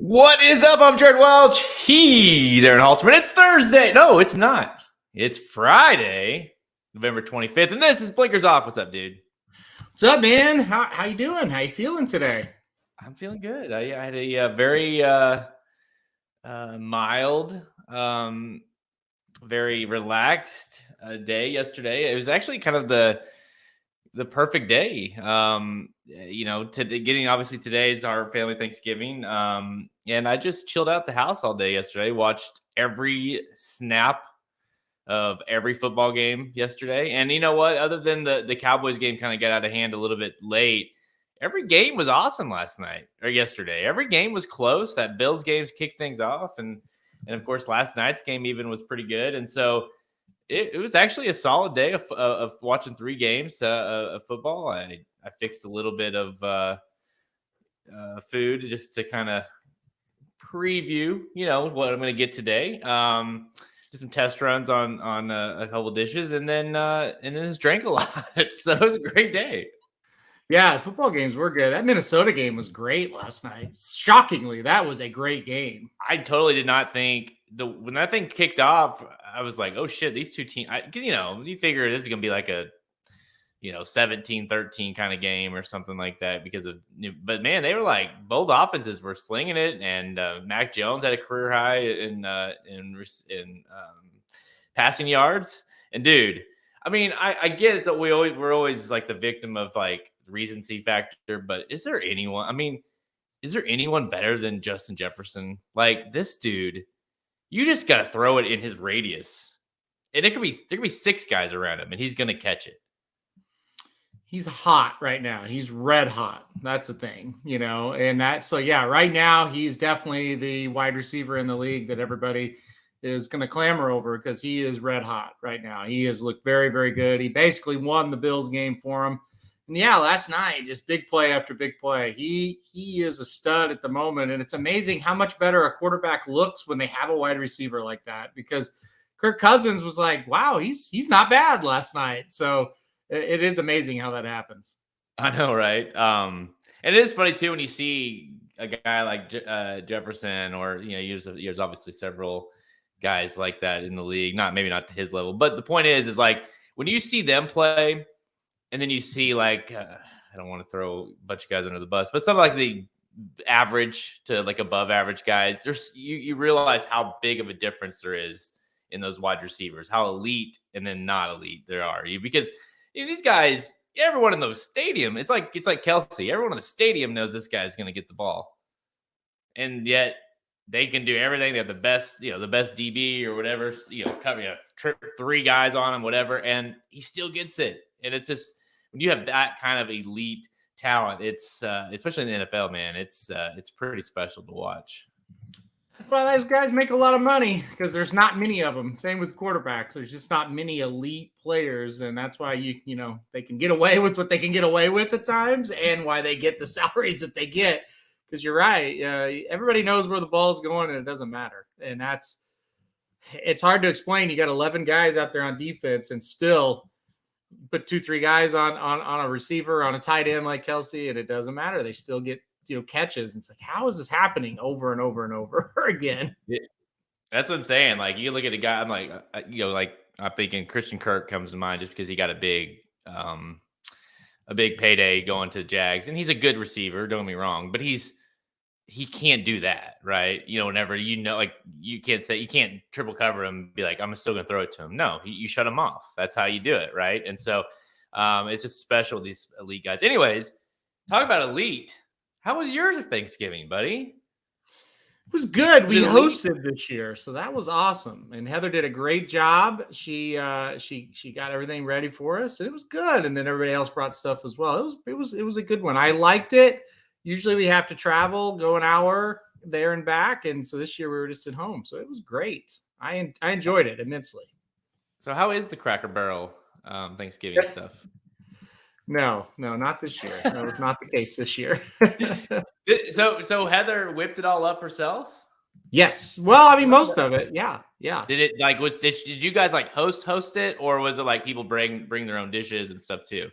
What is up? I'm Jared Welch. He's Aaron Halterman. It's Thursday. No, it's not. It's Friday, November 25th, and this is Blinkers Off. What's up, dude? What's up, man? How you doing? How you feeling today? I'm feeling good. I had a very mild, very relaxed day yesterday. It was actually kind of the perfect day. Obviously today's our family Thanksgiving. And I just chilled out the house all day yesterday, watched every snap of every football game yesterday. And you know what? Other than the Cowboys game kind of got out of hand a little bit late, every game was awesome last night or yesterday. Every game was close. That Bills games kicked things off. And of course, last night's game even was pretty good. And so it was actually a solid day of watching three games of football. I fixed a little bit of food just to kind of preview, what I'm going to get today. Did some test runs on a couple of dishes, and then just drank a lot. So it was a great day. Yeah, football games were good. That Minnesota game was great last night. Shockingly, that was a great game. I totally did not think when that thing kicked off, I was like, oh shit, these two teams, because you figure this is gonna be like a 17-13 kind of game or something like that but man, they were like, both offenses were slinging it, and Mac Jones had a career high in passing yards. And dude, I mean, I get it. We're always like the victim of like recency factor, but is there anyone better than Justin Jefferson? Like, this dude, you just got to throw it in his radius, and there could be six guys around him, and he's going to catch it. He's hot right now. He's red hot. That's the thing, right now he's definitely the wide receiver in the league that everybody is going to clamor over, because he is red hot right now. He has looked very, very good. He basically won the Bills game for him. And yeah, last night, just big play after big play. He is a stud at the moment, and it's amazing how much better a quarterback looks when they have a wide receiver like that, because Kirk Cousins was like, wow, he's not bad last night. So it is amazing how that happens. I know, right? And it is funny too when you see a guy like Jefferson, or there's obviously several guys like that in the league. Maybe not to his level, but the point is like when you see them play, and then you see like I don't want to throw a bunch of guys under the bus, but something like the average to like above average guys, you realize how big of a difference there is in those wide receivers, how elite and then not elite there are. Because these guys, everyone in those stadium, it's like Kelsey. Everyone in the stadium knows this guy's going to get the ball, and yet they can do everything. They have the best DB or whatever. Trip three guys on him, whatever, and he still gets it. And it's just when you have that kind of elite talent, it's especially in the NFL, man. It's pretty special to watch. Well, those guys make a lot of money because there's not many of them. Same with quarterbacks. There's just not many elite players, and that's why they can get away with what they can get away with at times, and why they get the salaries that they get. Because you're right, everybody knows where the ball's going, and it doesn't matter. And it's hard to explain. You got 11 guys out there on defense, and still put 2-3 guys on a receiver, on a tight end like Kelsey, and it doesn't matter. They still get catches. It's like, how is this happening over and over and over again? Yeah. That's what I'm saying. Like, you look at a guy, I'm like, I'm thinking Christian Kirk comes to mind just because he got a big payday going to the Jags, and he's a good receiver. Don't get me wrong, but he can't do that, right? Whenever you can't triple cover him and be like, I'm still going to throw it to him. No, you shut him off. That's how you do it, right? And so it's just special, these elite guys. Anyways, talk about elite. How was yours of Thanksgiving, buddy? It was good. We hosted this year, so that was awesome. And Heather did a great job. She got everything ready for us, and it was good. And then everybody else brought stuff as well. It was a good one. I liked it. Usually we have to travel, go an hour there and back, and so this year we were just at home. So it was great. I enjoyed it immensely. So how is the Cracker Barrel Thanksgiving stuff? No, not this year. That was not the case this year. So Heather whipped it all up herself? Yes. Well, I mean, most of it. Yeah. Did it did you guys like host it, or was it like people bring their own dishes and stuff too?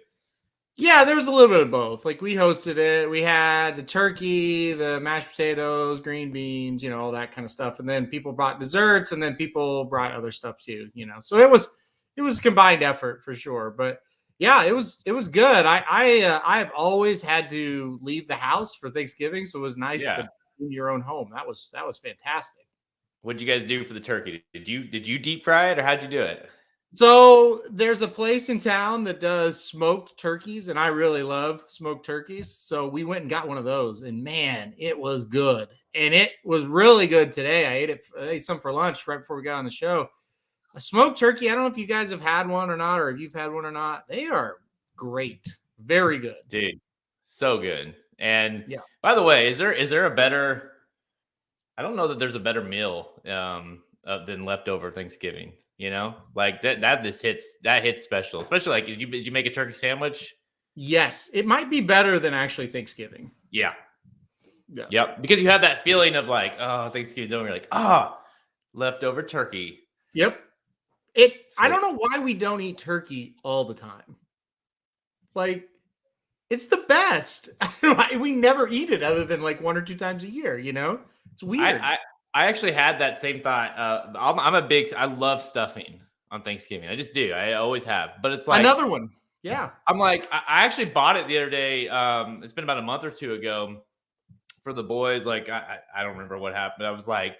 Yeah, there was a little bit of both. Like we hosted it. We had the turkey, the mashed potatoes, green beans, all that kind of stuff. And then people brought desserts, and then people brought other stuff too, So it was combined effort for sure. But yeah, it was good. I've always had to leave the house for Thanksgiving, so it was nice to Yeah. be in your own home. That was fantastic. What'd you guys do for the turkey? Did you deep fry it or how'd you do it? So there's a place in town that does smoked turkeys, and I really love smoked turkeys. So we went and got one of those, and man, it was good. And it was really good today. I ate some for lunch right before we got on the show. A smoked turkey. I don't know if you guys have had one or not, or if you've had one or not. They are great. Very good. Dude, so good. And Yeah. by the way, is there a better I don't know that there's a better meal than leftover Thanksgiving, Like that hits special. Especially like did you make a turkey sandwich? Yes, it might be better than actually Thanksgiving. Yeah. Yeah. Yep. Because you have that feeling of like, oh, Thanksgiving's over. You're like, leftover turkey. Yep. I don't know why we don't eat turkey all the time. Like, it's the best. We never eat it other than like 1 or 2 times a year, It's weird. I actually had that same thought. I love stuffing on Thanksgiving. I just do. I always have. But it's like Another one. Yeah. I'm like, I actually bought it the other day. It's been about a month or two ago for the boys. Like, I don't remember what happened. I was like,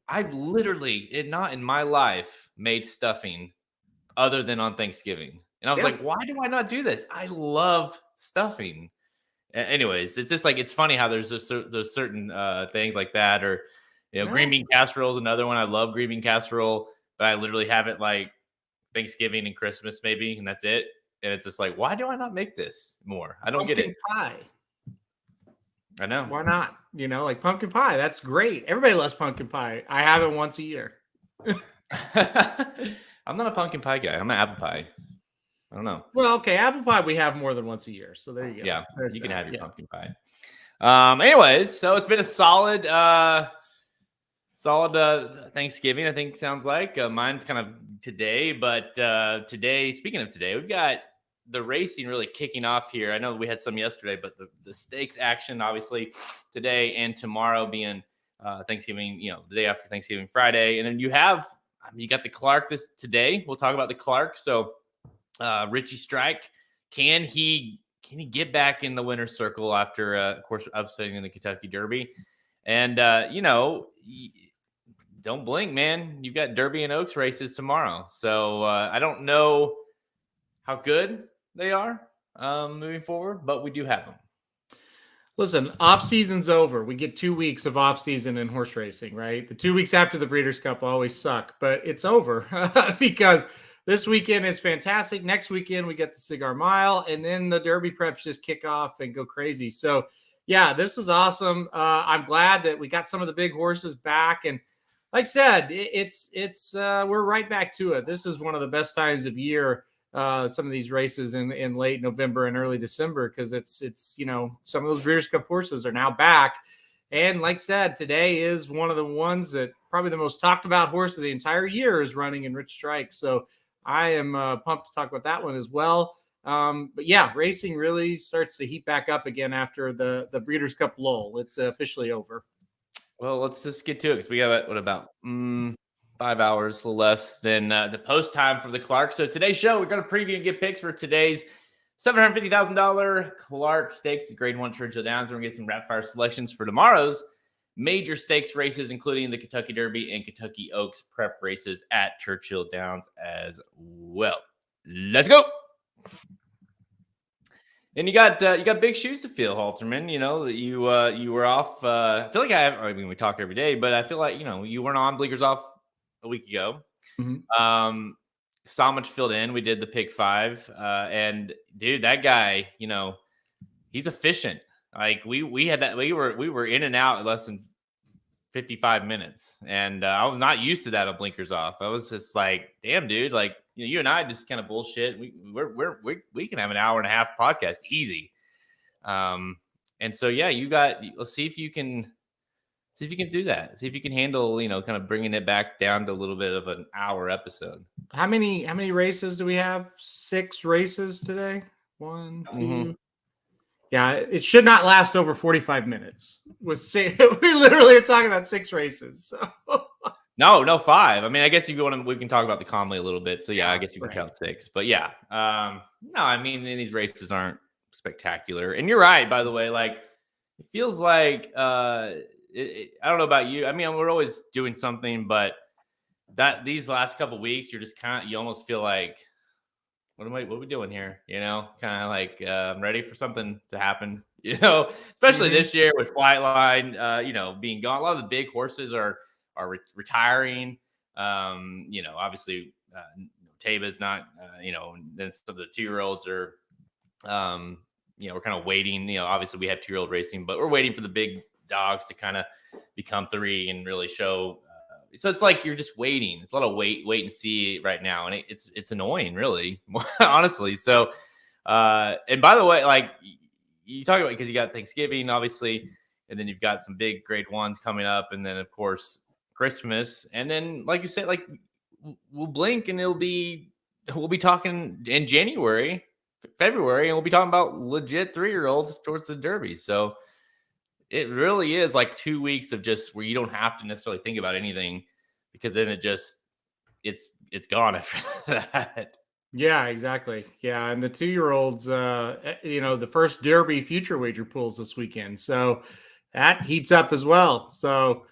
I've literally not in my life made stuffing other than on Thanksgiving. And I was like, why do I not do this? I love stuffing. Anyways, it's just like it's funny how there's certain things like that, or green bean casserole is another one. I love green bean casserole, but I literally have it like Thanksgiving and Christmas maybe, and that's it. And it's just like, why do I not make this more? I don't get it. Pie. I know. Why not? Like pumpkin pie. That's great. Everybody loves pumpkin pie. I have it once a year. I'm not a pumpkin pie guy. I'm an apple pie. I don't know. Well, okay, apple pie we have more than once a year, so there you go. Yeah, you can have your pumpkin pie. Anyways, so it's been a solid Thanksgiving. I think sounds like mine's kind of today, but today. Speaking of today, we've got the racing really kicking off here. I know we had some yesterday, but the stakes action obviously today and tomorrow being Thanksgiving. The day after Thanksgiving, Friday, and then you got the Clark today. We'll talk about the Clark. So. Richie Strike, can he get back in the winner's circle after, of course, upsetting in the Kentucky Derby? And don't blink, man. You've got Derby and Oaks races tomorrow, so I don't know how good they are moving forward, but we do have them. Listen, off season's over. We get 2 weeks of off season in horse racing, right? The 2 weeks after the Breeders' Cup always suck, but it's over because. This weekend is fantastic. Next weekend, we get the Cigar Mile, and then the Derby preps just kick off and go crazy. So, yeah, this is awesome. I'm glad that we got some of the big horses back. And like I said, we're right back to it. This is one of the best times of year, some of these races in late November and early December, because it's some of those Breeders' Cup horses are now back. And like I said, today is one of the ones that probably the most talked about horse of the entire year is running in Rich Strike. So, I am pumped to talk about that one as well. But yeah, racing really starts to heat back up again after the Breeders' Cup lull. It's officially over. Well, let's just get to it because we got about 5 hours, a little less than the post time for the Clark. So today's show, we're going to preview and get picks for today's $750,000 Clark Stakes, Grade 1 Churchill Downs. We're going to get some rapid fire selections for tomorrow's major stakes races, including the Kentucky Derby and Kentucky Oaks prep races at Churchill Downs as well. Let's go. And you got big shoes to fill, Halterman. You were off. I feel like we talk every day, but I feel like you weren't on Bleakers Off a week ago. Mm-hmm. Somich filled in. We did the pick 5, and dude, that guy, he's efficient. Like we had that, we were in and out in less than 55 minutes, and I was not used to that on Blinkers Off. I was just like, damn, dude, like you and I just kind of bullshit. We can have an hour and a half podcast easy. And so yeah, let's see if you can do that. See if you can handle kind of bringing it back down to a little bit of an hour episode. How many races do we have? 6 races today. One, Mhm. two. Yeah, it should not last over 45 minutes. We literally are talking about 6 races. So No, 5. I mean, I guess if you want to, we can talk about the Conley a little bit. So yeah, I yeah, guess you can right. count 6. But yeah, no, I mean, these races aren't spectacular. And you're right, by the way. Like, it feels like I don't know about you. I mean, we're always doing something, but that these last couple weeks, you're just you almost feel like, what are we doing here? Kind of like I'm ready for something to happen. Especially Mhm. this year with Flightline, being gone. A lot of the big horses are retiring. Obviously, Taba's not. Then some of the 2-year-olds are. Um, we're kind of waiting. Obviously we have 2-year-old racing, but we're waiting for the big dogs to kind of become 3 and really show. So it's like you're just waiting. It's a lot of wait and see right now, and it's annoying, really, honestly. So, and by the way, like you talk about, because you got Thanksgiving, obviously, and then you've got some big grade ones coming up, and then of course Christmas, and then like you said, like we'll blink and we'll be talking in January, February, and we'll be talking about legit 3-year-olds towards the Derby. So it really is like 2 weeks of just where you don't have to necessarily think about anything, because then it's gone after that. Yeah, exactly. Yeah, and the 2-year-olds, the first Derby future wager pools this weekend, so that heats up as well. So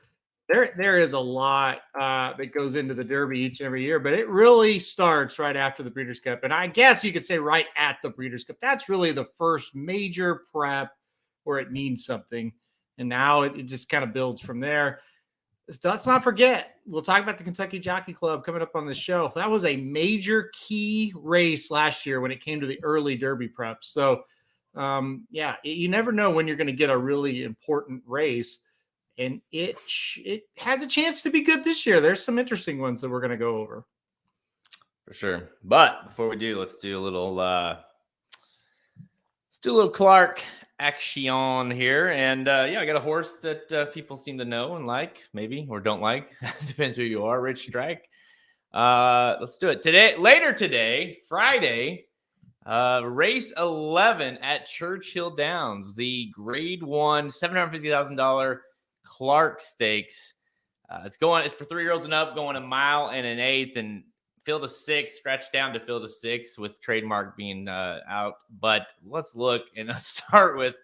there is a lot that goes into the Derby each and every year, but it really starts right after the Breeders' Cup, and I guess you could say right at the Breeders' Cup. That's really the first major prep where it means something, and now it just kind of builds from there. Let's not forget, we'll talk about the Kentucky Jockey Club coming up on the show. That was a major key race last year when it came to the early Derby prep. So, yeah, you never know when you're going to get a really important race, and it has a chance to be good this year. There's some interesting ones that we're going to go over. For sure. But before we do, let's do a little Clark action here. And yeah, I got a horse that people seem to know and like, maybe, or don't like. Depends who you are. Rich Strike. Let's do it later today, Friday. Race 11 at Churchill Downs, the grade 1 $750,000 Clark Stakes. It's for 3-year-olds and up, going a mile and an eighth, and field of 6, scratched down to field of 6 with trademark being out. But let's look, and let's start with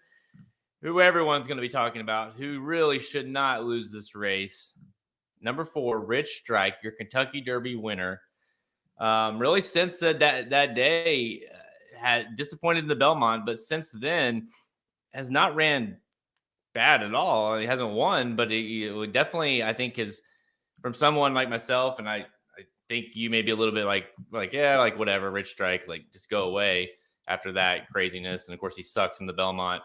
who everyone's going to be talking about, who really should not lose this race. Number 4, Rich Strike, your Kentucky Derby winner. Really, since that day, had disappointed in the Belmont, but since then has not ran bad at all. He hasn't won, but he definitely, I think, is from someone like myself, and I think you may be a little bit like yeah, like whatever, Rich Strike, like just go away after that craziness. And of course, he sucks in the Belmont.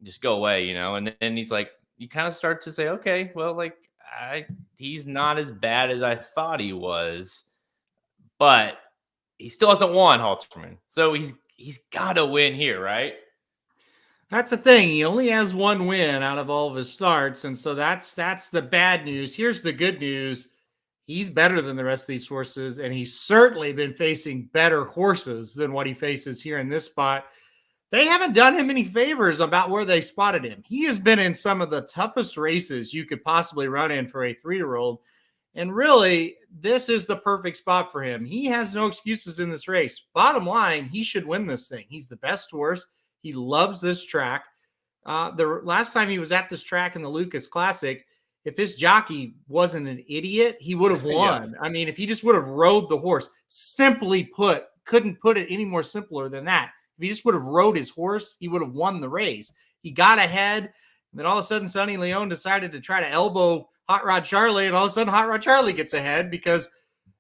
Just go away, And then he's like, you kind of start to say, okay, well, like he's not as bad as I thought he was, but he still hasn't won, Halterman. So he's got to win here, right? That's the thing. He only has one win out of all of his starts, and so that's the bad news. Here's the good news. He's better than the rest of these horses, and he's certainly been facing better horses than what he faces here in this spot. They haven't done him any favors about where they spotted him. He has been in some of the toughest races you could possibly run in for a 3-year-old. And really, this is the perfect spot for him. He has no excuses in this race. Bottom line, he should win this thing. He's the best horse. He loves this track. The last time he was at this track in the Lucas Classic, if his jockey wasn't an idiot, he would have won. Yeah. I mean, if he just would have rode the horse, simply put, couldn't put it any more simpler than that. If he just would have rode his horse, he would have won the race. He got ahead, and then all of a sudden, Sonny Leon decided to try to elbow Hot Rod Charlie, and all of a sudden, Hot Rod Charlie gets ahead because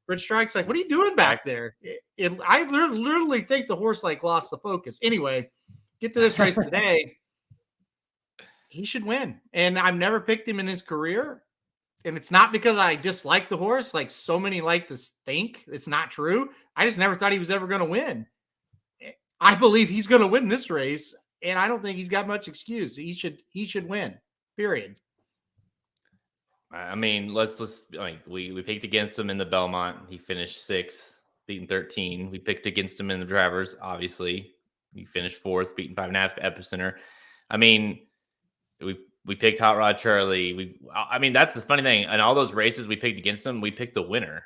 Rich Strike's like, "What are you doing back there?" I literally think the horse like lost the focus. Anyway, get to this race today. He should win, and I've never picked him in his career. And it's not because I dislike the horse, like so many like to think. It's not true. I just never thought he was ever going to win. I believe he's going to win this race, and I don't think he's got much excuse. He should win. Period. I mean, we picked against him in the Belmont. He finished 6th, beating 13. We picked against him in the Travers, obviously. He finished fourth, beating 5.5 Epicenter. I mean, we picked Hot Rod Charlie. I mean, that's the funny thing. In all those races we picked against him, we picked the winner.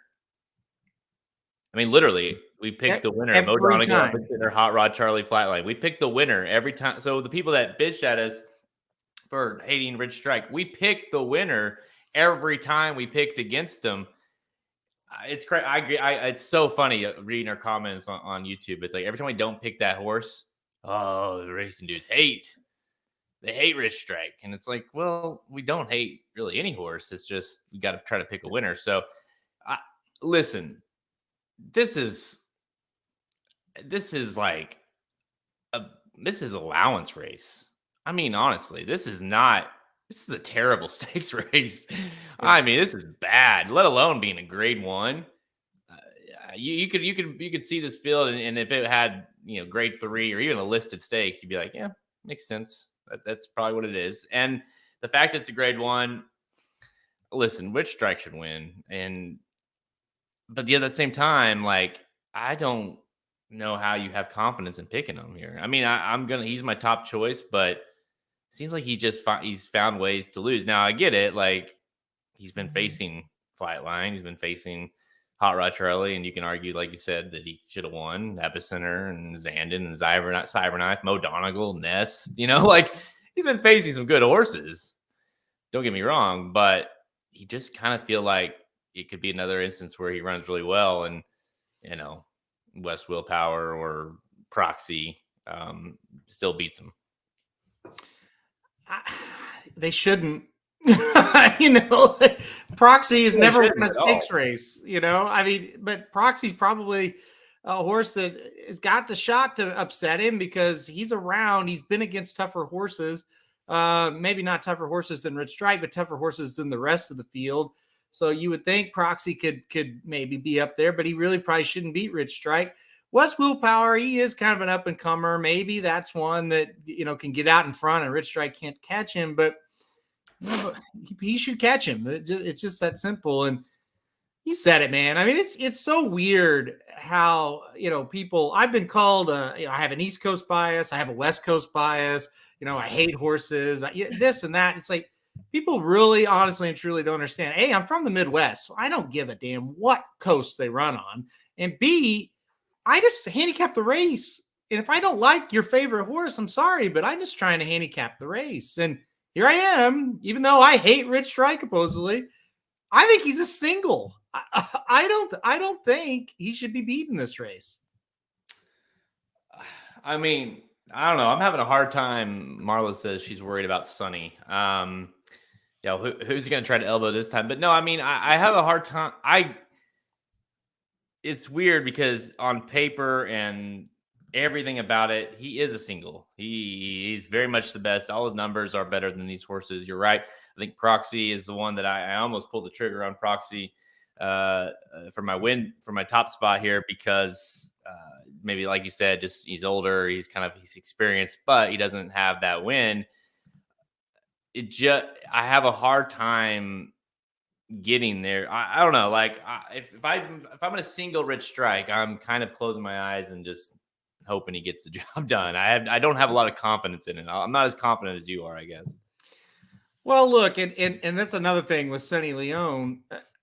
I mean, literally, we picked the winner. Mo Every Donegal, time. Epicenter, Hot Rod Charlie, Flatline. We picked the winner every time. So the people that bitched at us for hating Rich Strike, we picked the winner every time we picked against him. It's crazy. I agree. It's so funny reading our comments on YouTube. It's like every time we don't pick that horse, oh, the racing dudes they hate Rich Strike. And it's like, well, we don't hate really any horse. It's just we got to try to pick a winner. So listen, this is like this is allowance race. I mean, honestly, this is a terrible stakes race. I mean, this is bad, let alone being a grade 1. You could see this field, and if it had, grade 3 or even a listed stakes, you'd be like, yeah, makes sense. That's probably what it is. And the fact it's a grade 1, listen, Rich Strike should win. But at the same time, like, I don't know how you have confidence in picking him here. I mean, he's my top choice, but it seems like he's found ways to lose. Now I get it. Like, he's been facing Flightline. He's been facing Hot Rod Charlie. And you can argue, like you said, that he should have won Epicenter and Zandon and Cyberknife, Mo Donegal, Ness, like he's been facing some good horses. Don't get me wrong, but he just kind of feel like it could be another instance where he runs really well and, West Willpower or Proxy still beats him. They shouldn't. Proxy is never won a stakes race. I mean, but Proxy's probably a horse that has got the shot to upset him because he's around. He's been against tougher horses, maybe not tougher horses than Rich Strike, but tougher horses than the rest of the field. So you would think Proxy could maybe be up there, but he really probably shouldn't beat Rich Strike. West Willpower, he is kind of an up and comer. Maybe that's one that can get out in front, and Rich Strike can't catch him, but he should catch him. It's just that simple. And you said it, man. I mean, it's so weird how people. I've been called. I have an East Coast bias. I have a West Coast bias. I hate horses. This and that. It's like, people really, honestly and truly don't understand. A, I'm from the Midwest, so I don't give a damn what coast they run on. And B, I just handicap the race. And if I don't like your favorite horse, I'm sorry, but I'm just trying to handicap the race. And here I am, even though I hate Rich Strike, supposedly, I think he's a single. I don't think he should be beating this race. I mean, I don't know. I'm having a hard time. Marla says she's worried about Sonny. Who's going to try to elbow this time? But no, I mean, I have a hard time. It's weird because on paper and everything about it, he is a single. He's very much the best. All his numbers are better than these horses. You're right. I think Proxy is the one that I almost pulled the trigger on Proxy for my top spot here because maybe, like you said, just he's older. He's experienced, but he doesn't have that win. I have a hard time getting there. I don't know. Like if I'm going to single Rich Strike, I'm kind of closing my eyes and just hoping he gets the job done. I don't have a lot of confidence in it. I'm not as confident as you are, I guess. Well, look, and that's another thing with Sonny Leone.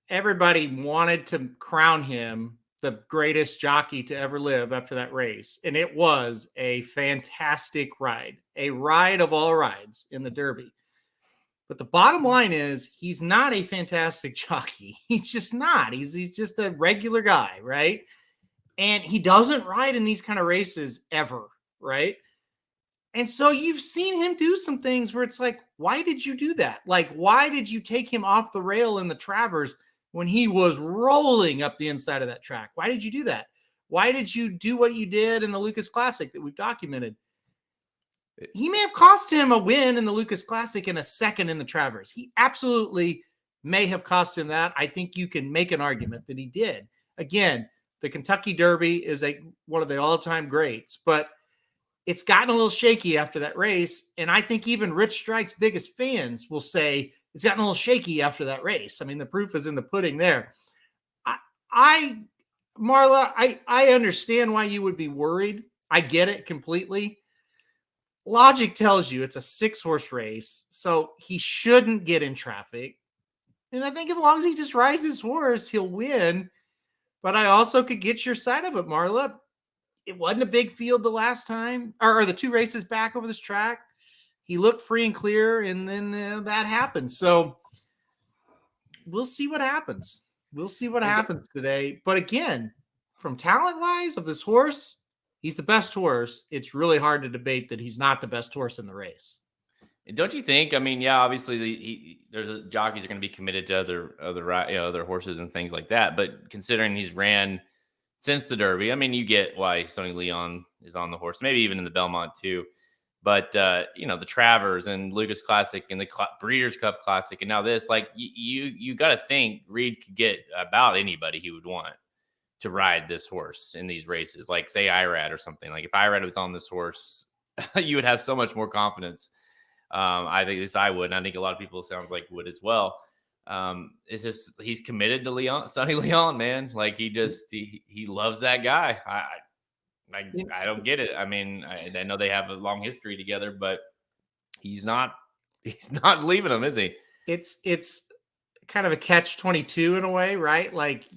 Everybody wanted to crown him the greatest jockey to ever live after that race. And it was a fantastic ride, a ride of all rides in the Derby. But the bottom line is he's not a fantastic jockey. He's just not. He's just a regular guy, right? And he doesn't ride in these kind of races ever, right? And so you've seen him do some things where it's like, why did you do that? Like, why did you take him off the rail in the Travers when he was rolling up the inside of that track? Why did you do that? Why did you do what you did in the Lucas Classic that we've documented? He may have cost him a win in the Lucas Classic and a second in the Travers. He absolutely may have cost him that. I think you can make an argument that he did. Again, the Kentucky Derby is one of the all-time greats, but it's gotten a little shaky after that race. And I think even Rich Strike's biggest fans will say it's gotten a little shaky after that race. I mean, the proof is in the pudding there. Marla, I understand why you would be worried I get it completely. Logic tells you it's a 6-horse race, so he shouldn't get in traffic. And I think as long as he just rides his horse, he'll win. But I also could get your side of it, Marla. It wasn't a big field the last time, or the 2 races back over this track. He looked free and clear, and then that happened. So we'll see what happens. We'll see what happens today. But again, from talent-wise of this horse, he's the best horse. It's really hard to debate that he's not the best horse in the race. Don't you think? I mean, yeah, obviously there's jockeys are going to be committed to other horses and things like that. But considering he's ran since the Derby, I mean, you get why Sonny Leon is on the horse, maybe even in the Belmont too. But the Travers and Lucas Classic and the Breeders' Cup Classic, and now this, like you got to think Reed could get about anybody he would want to ride this horse in these races. Like say Irad or something. Like if Irad was on this horse, you would have so much more confidence. I think at least I would, and I think a lot of people sounds like would as well. It's just he's committed to Sonny Leon, man. Like he loves that guy. I don't get it. I mean, I know they have a long history together, but he's not leaving him, is he? It's kind of a catch-22 in a way, right? Like,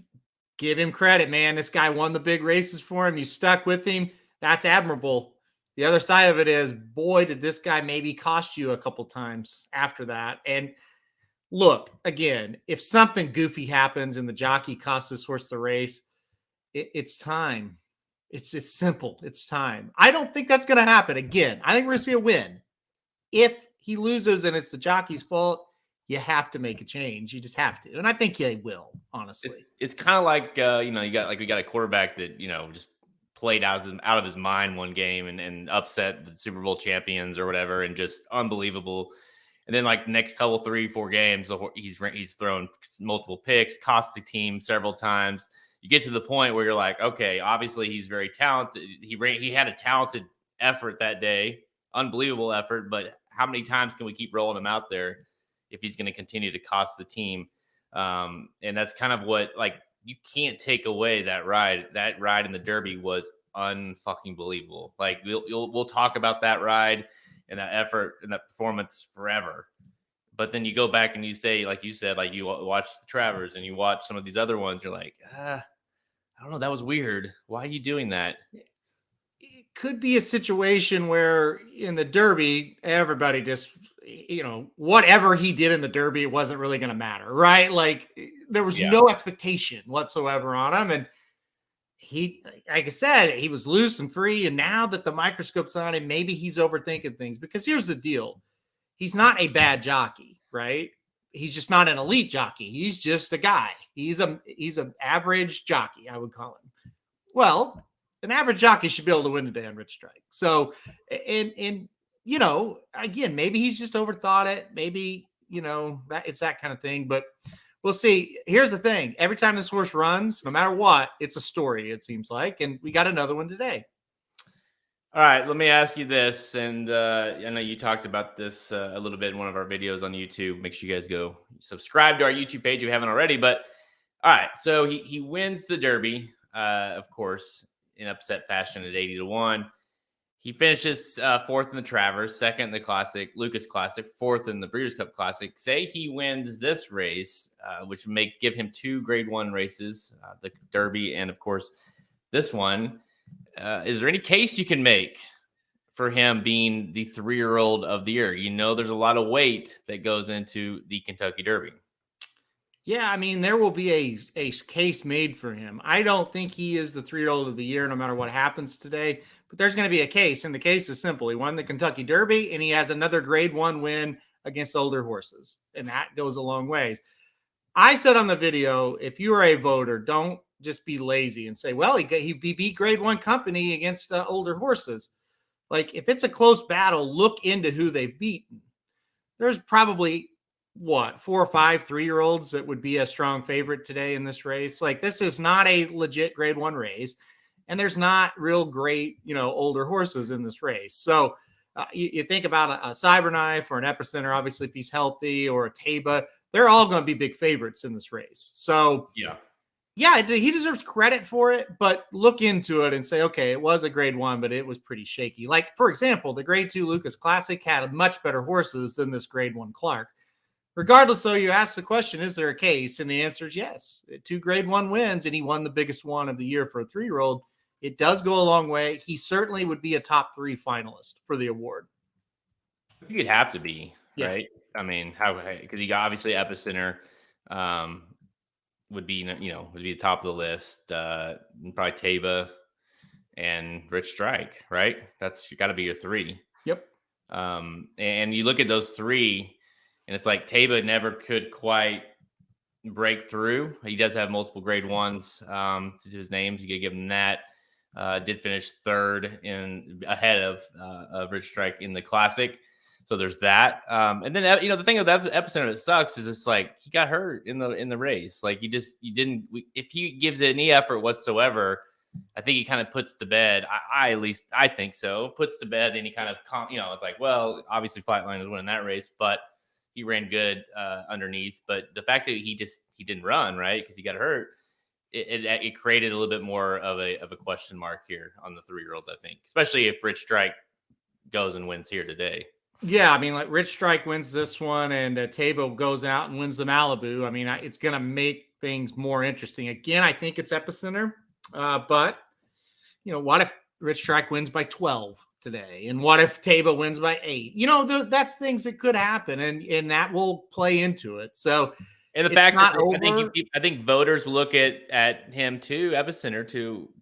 give him credit, man. This guy won the big races for him. You stuck with him. That's admirable. The other side of it is, boy, did this guy maybe cost you a couple times after that. And look, again, if something goofy happens and the jockey costs this horse the race, it's time. It's simple. It's time. I don't think that's going to happen again. I think we're going to see a win. If he loses and it's the jockey's fault, you have to make a change. You just have to. And I think he will, honestly. It's kind of like, we got a quarterback that, just played out of his mind one game and upset the Super Bowl champions or whatever, and just unbelievable. And then like the next couple, 3-4 games, he's thrown multiple picks, cost the team several times. You get to the point where you're like, okay, obviously he's very talented. He had a talented effort that day, unbelievable effort. But how many times can we keep rolling him out there if he's going to continue to cost the team? And that's kind of what, like, you can't take away that ride. That ride in the Derby was unfucking believable. Like we'll talk about that ride and that effort and that performance forever. But then you go back and you say, like you said, like you watch the Travers and you watch some of these other ones, you're like, I don't know, that was weird. Why are you doing that? It could be a situation where in the Derby, everybody just, whatever he did in the Derby, it wasn't really going to matter, right? Like there was no expectation whatsoever on him. And he, like I said, he was loose and free. And now that the microscope's on him, maybe he's overthinking things, because here's the deal. He's not a bad jockey, right? He's just not an elite jockey. He's just a guy. He's an average jockey, I would call him. Well, an average jockey should be able to win today on Rich Strike. So, and again, maybe he's just overthought it. Maybe, that it's that kind of thing, but we'll see. Here's the thing. Every time this horse runs, no matter what, it's a story, it seems like. And we got another one today. All right, let me ask you this. And I know you talked about this a little bit in one of our videos on YouTube. Make sure you guys go subscribe to our YouTube page if you haven't already. But all right, so he wins the Derby, of course, in upset fashion at 80-1. He finishes fourth in the Travers, second in the Classic, Lucas Classic, fourth in the Breeders' Cup Classic. Say he wins this race, which may give him 2 Grade 1 races, the Derby and, of course, this one. Is there any case you can make for him being the 3-year-old of the year? There's a lot of weight that goes into the Kentucky Derby. Yeah, I mean, there will be a case made for him. I don't think he is the 3-year-old of the year no matter what happens today, but there's going to be a case, and the case is simple. He won the Kentucky Derby, and he has another Grade 1 win against older horses, and that goes a long ways. I said on the video, if you are a voter, don't just be lazy and say, well, he beat Grade 1 company against older horses. Like, if it's a close battle, look into who they've beaten. There's probably 4 or 5 3-year-olds that would be a strong favorite today in this race. Like, this is not a legit Grade 1 race, and there's not real great, older horses in this race. So you think about a Cyberknife or an Epicenter, obviously, if he's healthy, or a Taba, they're all going to be big favorites in this race. So yeah, Yeah, he deserves credit for it, but look into it and say, okay, it was a grade 1, but it was pretty shaky. Like, for example, the grade 2 Lucas Classic had much better horses than this grade 1 Clark. Regardless, though, you ask the question, is there a case? And the answer is yes. 2 grade 1 wins, and he won the biggest one of the year for a 3-year-old. It does go a long way. He certainly would be a top 3 finalist for the award. I think you'd have to be, Yeah. right? I mean, how, because you got obviously Epicenter would be, would be the top of the list. Probably Taba and Rich Strike, right? That's got to be your 3. Yep. And you look at those 3, and it's like Taba never could quite break through. He does have multiple grade 1s to his names. You could give him that. Did finish 3rd ahead of Rich Strike in the Classic. So there's that. And then, the thing of the Epicenter that sucks is it's like he got hurt in the race. Like if he gives it any effort whatsoever, I think he kind of puts to bed. At least I think so. Puts to bed any kind of, it's like, well, obviously Flightline was winning that race, but he ran good underneath. But the fact that he didn't run, right, because he got hurt, it created a little bit more of a question mark here on the 3-year-olds, I think, especially if Rich Strike goes and wins here today. Yeah, I mean, like Rich Strike wins this one, and Tabo goes out and wins the Malibu. I mean, it's going to make things more interesting. Again, I think it's Epicenter, but what if Rich Strike wins by 12 today, and what if Tabo wins by 8? That's things that could happen, and that will play into it. So, and the fact that I think voters look at him too, Epicenter,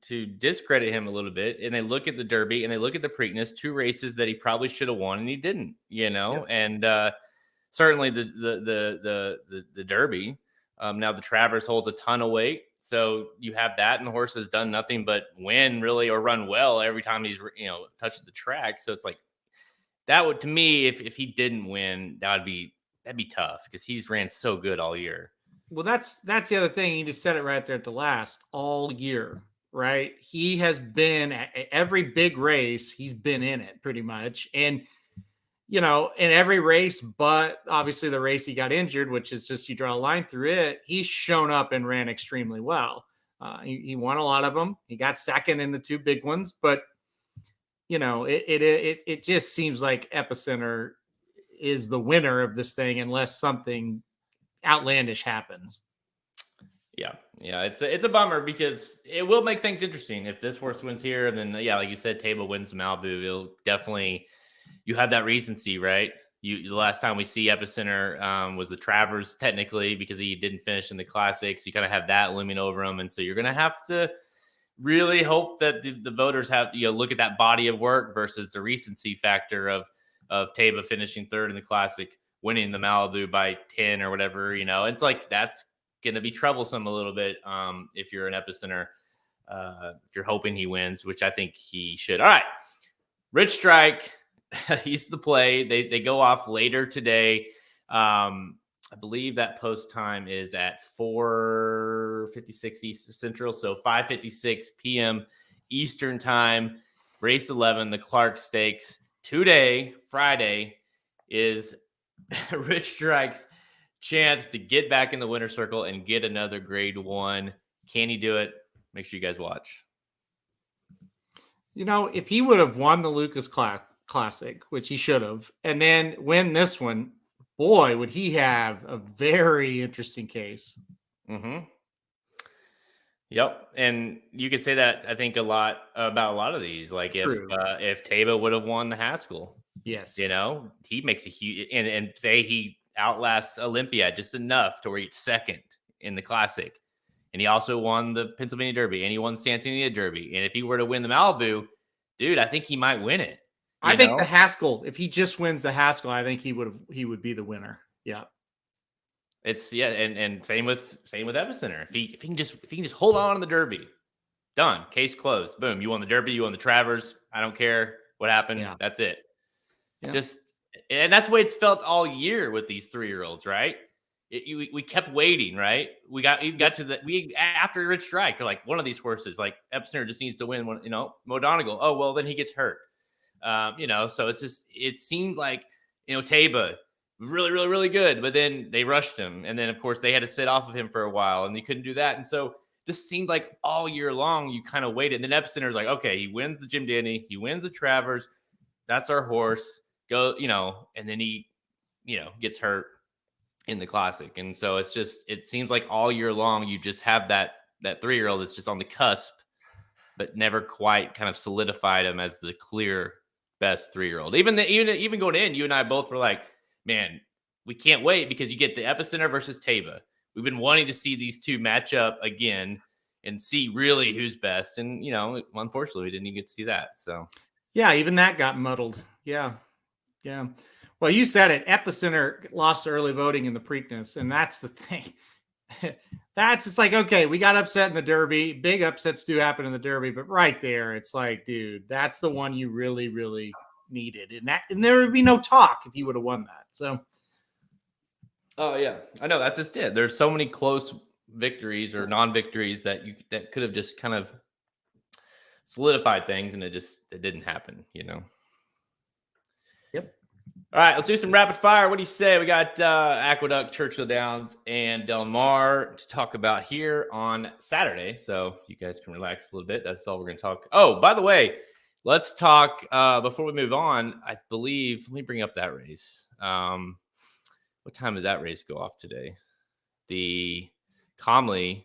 to discredit him a little bit, and they look at the Derby and they look at the Preakness, 2 races that he probably should have won and he didn't, Yep. and certainly the Derby. Now the Travers holds a ton of weight, so you have that, and the horse has done nothing but win really or run well every time he's touched the track. So it's like that would, to me, if he didn't win, that'd be tough because he's ran so good all year. Well, that's the other thing. You just said it right there at the last. All year, right? He has been at every big race. He's been in it pretty much, and in every race, but obviously the race he got injured, which is just you draw a line through it. He's shown up and ran extremely well. He won a lot of them. He got second in the 2 big ones, but it just seems like Epicenter is the winner of this thing unless something outlandish happens. Yeah, it's a bummer because it will make things interesting if this horse wins here, and then like you said, Table wins the Malibu. It'll definitely, you have that recency, right? The last time we see Epicenter was the Travers, technically, because he didn't finish in the Classics. So you kind of have that looming over him, and so you're gonna have to really hope that the voters have look at that body of work versus the recency factor of Taba finishing 3rd in the Classic, winning the Malibu by 10 or whatever. It's like that's going to be troublesome a little bit if you're an Epicenter, if you're hoping he wins, which I think he should. All right, Rich Strike, he's the play. They go off later today. I believe that post time is at 4:56 Eastern Central, so 5:56 p.m. Eastern time. Race 11, the Clark Stakes. Today, Friday, is Rich Strike's chance to get back in the winner's circle and get another grade 1. Can he do it? Make sure you guys watch. If he would have won the Lucas Classic, which he should have, and then win this one, boy, would he have a very interesting case. Mm-hmm. Yep. And you could say that, I think, a lot about a lot of these. Like if Taba would have won the Haskell, yes, he makes a huge, and say he outlasts Olympia just enough to where he's 2nd in the Classic. And he also won the Pennsylvania Derby, and he won Stantonia Derby. And if he were to win the Malibu, dude, I think he might win it. I think the Haskell, if he just wins the Haskell, I think he would be the winner. Yeah. It's and same with Epicenter. If he can just hold on to the Derby, done. Case closed. Boom. You won the Derby, you won the Travers. I don't care what happened. Yeah. That's it. Yeah. And that's the way it's felt all year with these 3-year-olds, right? We kept waiting, right? We got to after Rich Strike, like one of these horses, like Epicenter just needs to win one, Mo Donegal. Oh, well, then he gets hurt. So it seemed like, Taba, really, really, really good, but then they rushed him. And then of course they had to sit off of him for a while and they couldn't do that. And so this seemed like all year long you kind of waited. And then Epicenter's like, okay, he wins the Jim Denny, he wins the Travers. That's our horse. Go, and then he, gets hurt in the Classic. And so it seems like all year long you just have that 3-year-old that's just on the cusp, but never quite kind of solidified him as the clear best 3-year-old. Even going in, you and I both were like, man, we can't wait because you get the Epicenter versus Taba. We've been wanting to see these two match up again and see really who's best. And, unfortunately, we didn't even get to see that. So, yeah, even that got muddled. Yeah. Yeah. Well, you said it. Epicenter lost early voting in the Preakness, and that's the thing. It's like, okay, we got upset in the Derby. Big upsets do happen in the Derby, but right there, it's like, dude, that's the one you really, really needed. And there would be no talk if you would have won that. So, oh yeah, I know, that's just it. There's so many close victories or non-victories that could have just kind of solidified things, and it didn't happen, Yep. All right, let's do some rapid fire. What do you say? We got Aqueduct, Churchill Downs, and Del Mar to talk about here on Saturday. So you guys can relax a little bit. That's all we're going to talk. Oh, by the way, let's talk before we move on. I believe, let me bring up that race. What time does that race go off today? The Comley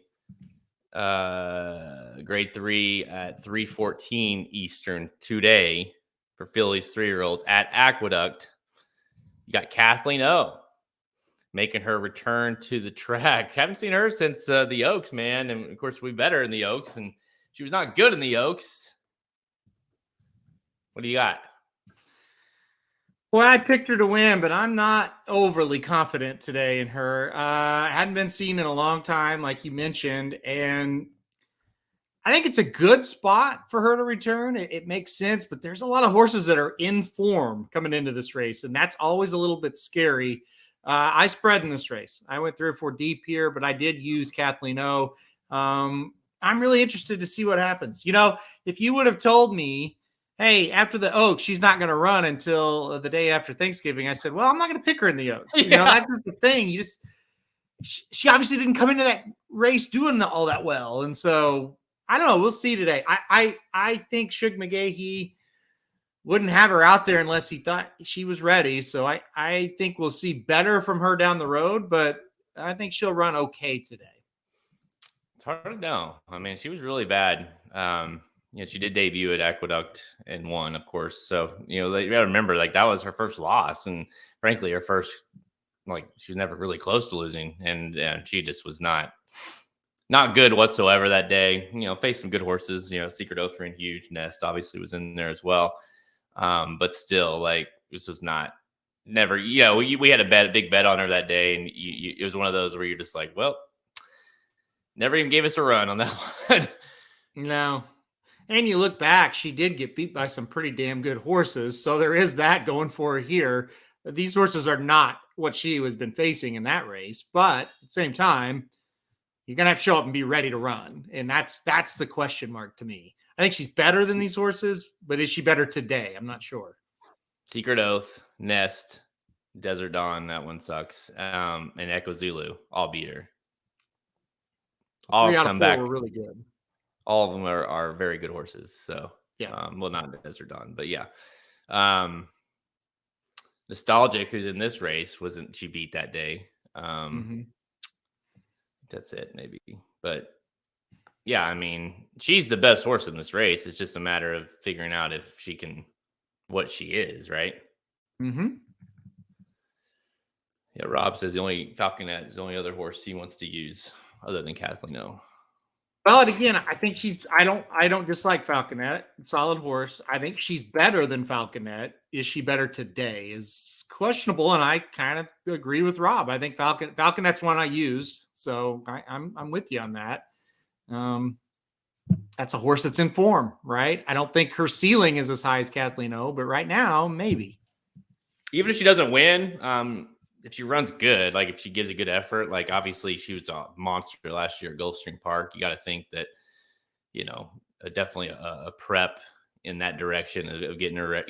grade 3 at 3:14 Eastern today for Phillies 3-year-olds at Aqueduct. You got Kathleen O making her return to the track. Haven't seen her since the Oaks, man. And of course, we bet her in the Oaks, and she was not good in the Oaks. What do you got? Well, I picked her to win, but I'm not overly confident today in her. I hadn't been seen in a long time, like you mentioned, and I think it's a good spot for her to return. It makes sense, but there's a lot of horses that are in form coming into this race, and that's always a little bit scary. I spread in this race. I went 3 or 4 deep here, but I did use Kathleen O. I'm really interested to see what happens. If you would have told me, hey, after the Oaks, she's not going to run until the day after Thanksgiving, I said, well, I'm not going to pick her in the Oaks. That's just the thing. She obviously didn't come into that race doing all that well, and so I don't know. We'll see today. I think Shug McGahee wouldn't have her out there unless he thought she was ready. So I think we'll see better from her down the road, but I think she'll run okay today. It's hard to know. I mean, she was really bad. She did debut at Aqueduct and won, of course. So, you got to remember, that was her first loss. And frankly, her first, she was never really close to losing. And she just was not good whatsoever that day. Faced some good horses. Secret Oath ran huge. Nest obviously was in there as well. But still, this was never. We had a big bet on her that day, and it was one of those where you're just like, well, never even gave us a run on that one. No. And you look back, she did get beat by some pretty damn good horses. So there is that going for her here. These horses are not what she has been facing in that race, but at the same time, you're going to have to show up and be ready to run. And that's the question mark to me. I think she's better than these horses, but is she better today? I'm not sure. Secret Oath, Nest, Desert Dawn, that one sucks. And Echo Zulu, all beat her. All 3 out come of 4 back. were really good. All of them are very good horses. So, yeah. Well, not Desert Dawn, but yeah. Nostalgic, who's in this race, she beat that day. That's it, maybe. But yeah, I mean, she's the best horse in this race. It's just a matter of figuring out if she can, what she is, right? Mm-hmm. Yeah, Rob says the only Falconet is the only other horse he wants to use other than Kathleen O. Well, and again, I think I don't dislike Falconet. Solid horse. I think she's better than Falconet. Is she better today? Is questionable, and I kind of agree with Rob. I think Falconet's one I used, so I'm with you on that. That's a horse that's in form, right? I don't think her ceiling is as high as Kathleen O, but right now, maybe. Even if she doesn't win, if she runs good, if she gives a good effort, obviously she was a monster last year at Gulfstream Park. You got to think that, definitely a prep in that direction of getting her,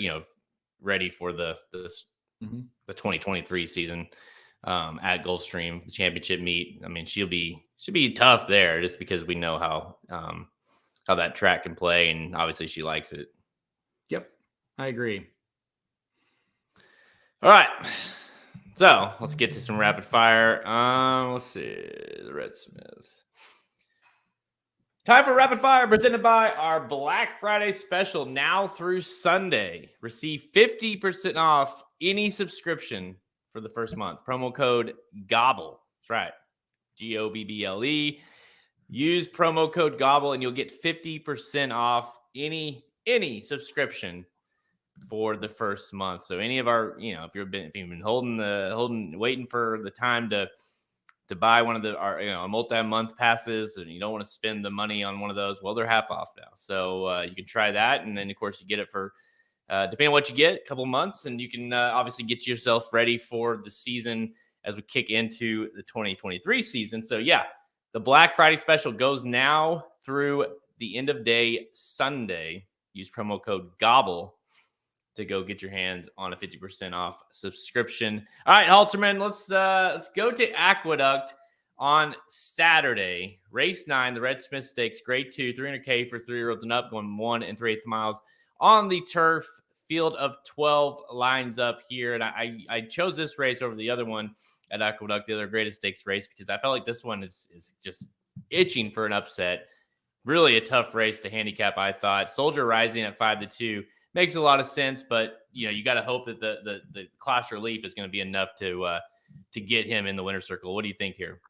ready for the 2023 season. at Gulfstream, the championship meet. I mean, she'll be tough there just because we know how that track can play, and obviously she likes it. Yep, I agree. All right. So let's get to some rapid fire. Let's see. The Red Smith. Time for rapid fire presented by our Black Friday special now through Sunday. Receive 50% off any subscription for the first month. Promo code GOBBLE. That's right. GOBBLE. Use promo code GOBBLE and you'll get 50% off any subscription for the first month. So any of our, if you've been waiting for the time to buy one of our multi-month passes and you don't want to spend the money on one of those, well, they're half off now. So you can try that. And then of course you get it for, depending on what you get, a couple months, and you can obviously get yourself ready for the season as we kick into the 2023 season. So yeah, the Black Friday special goes now through the end of day Sunday. Use promo code GOBBLE to go get your hands on a 50% off subscription. All right, Halterman, let's go to Aqueduct on Saturday. Race 9, the Red Smith Stakes, Grade 2, $300K for 3-year-olds and up, going 1 3/8 miles on the turf. Field of 12 lines up here, and I chose this race over the other one at Aqueduct, the other Greatest Stakes race, because I felt like this one is just itching for an upset. Really a tough race to handicap, I thought. Soldier Rising at 5-2 makes a lot of sense, but you got to hope that the class relief is going to be enough to get him in the winner's circle. What do you think here?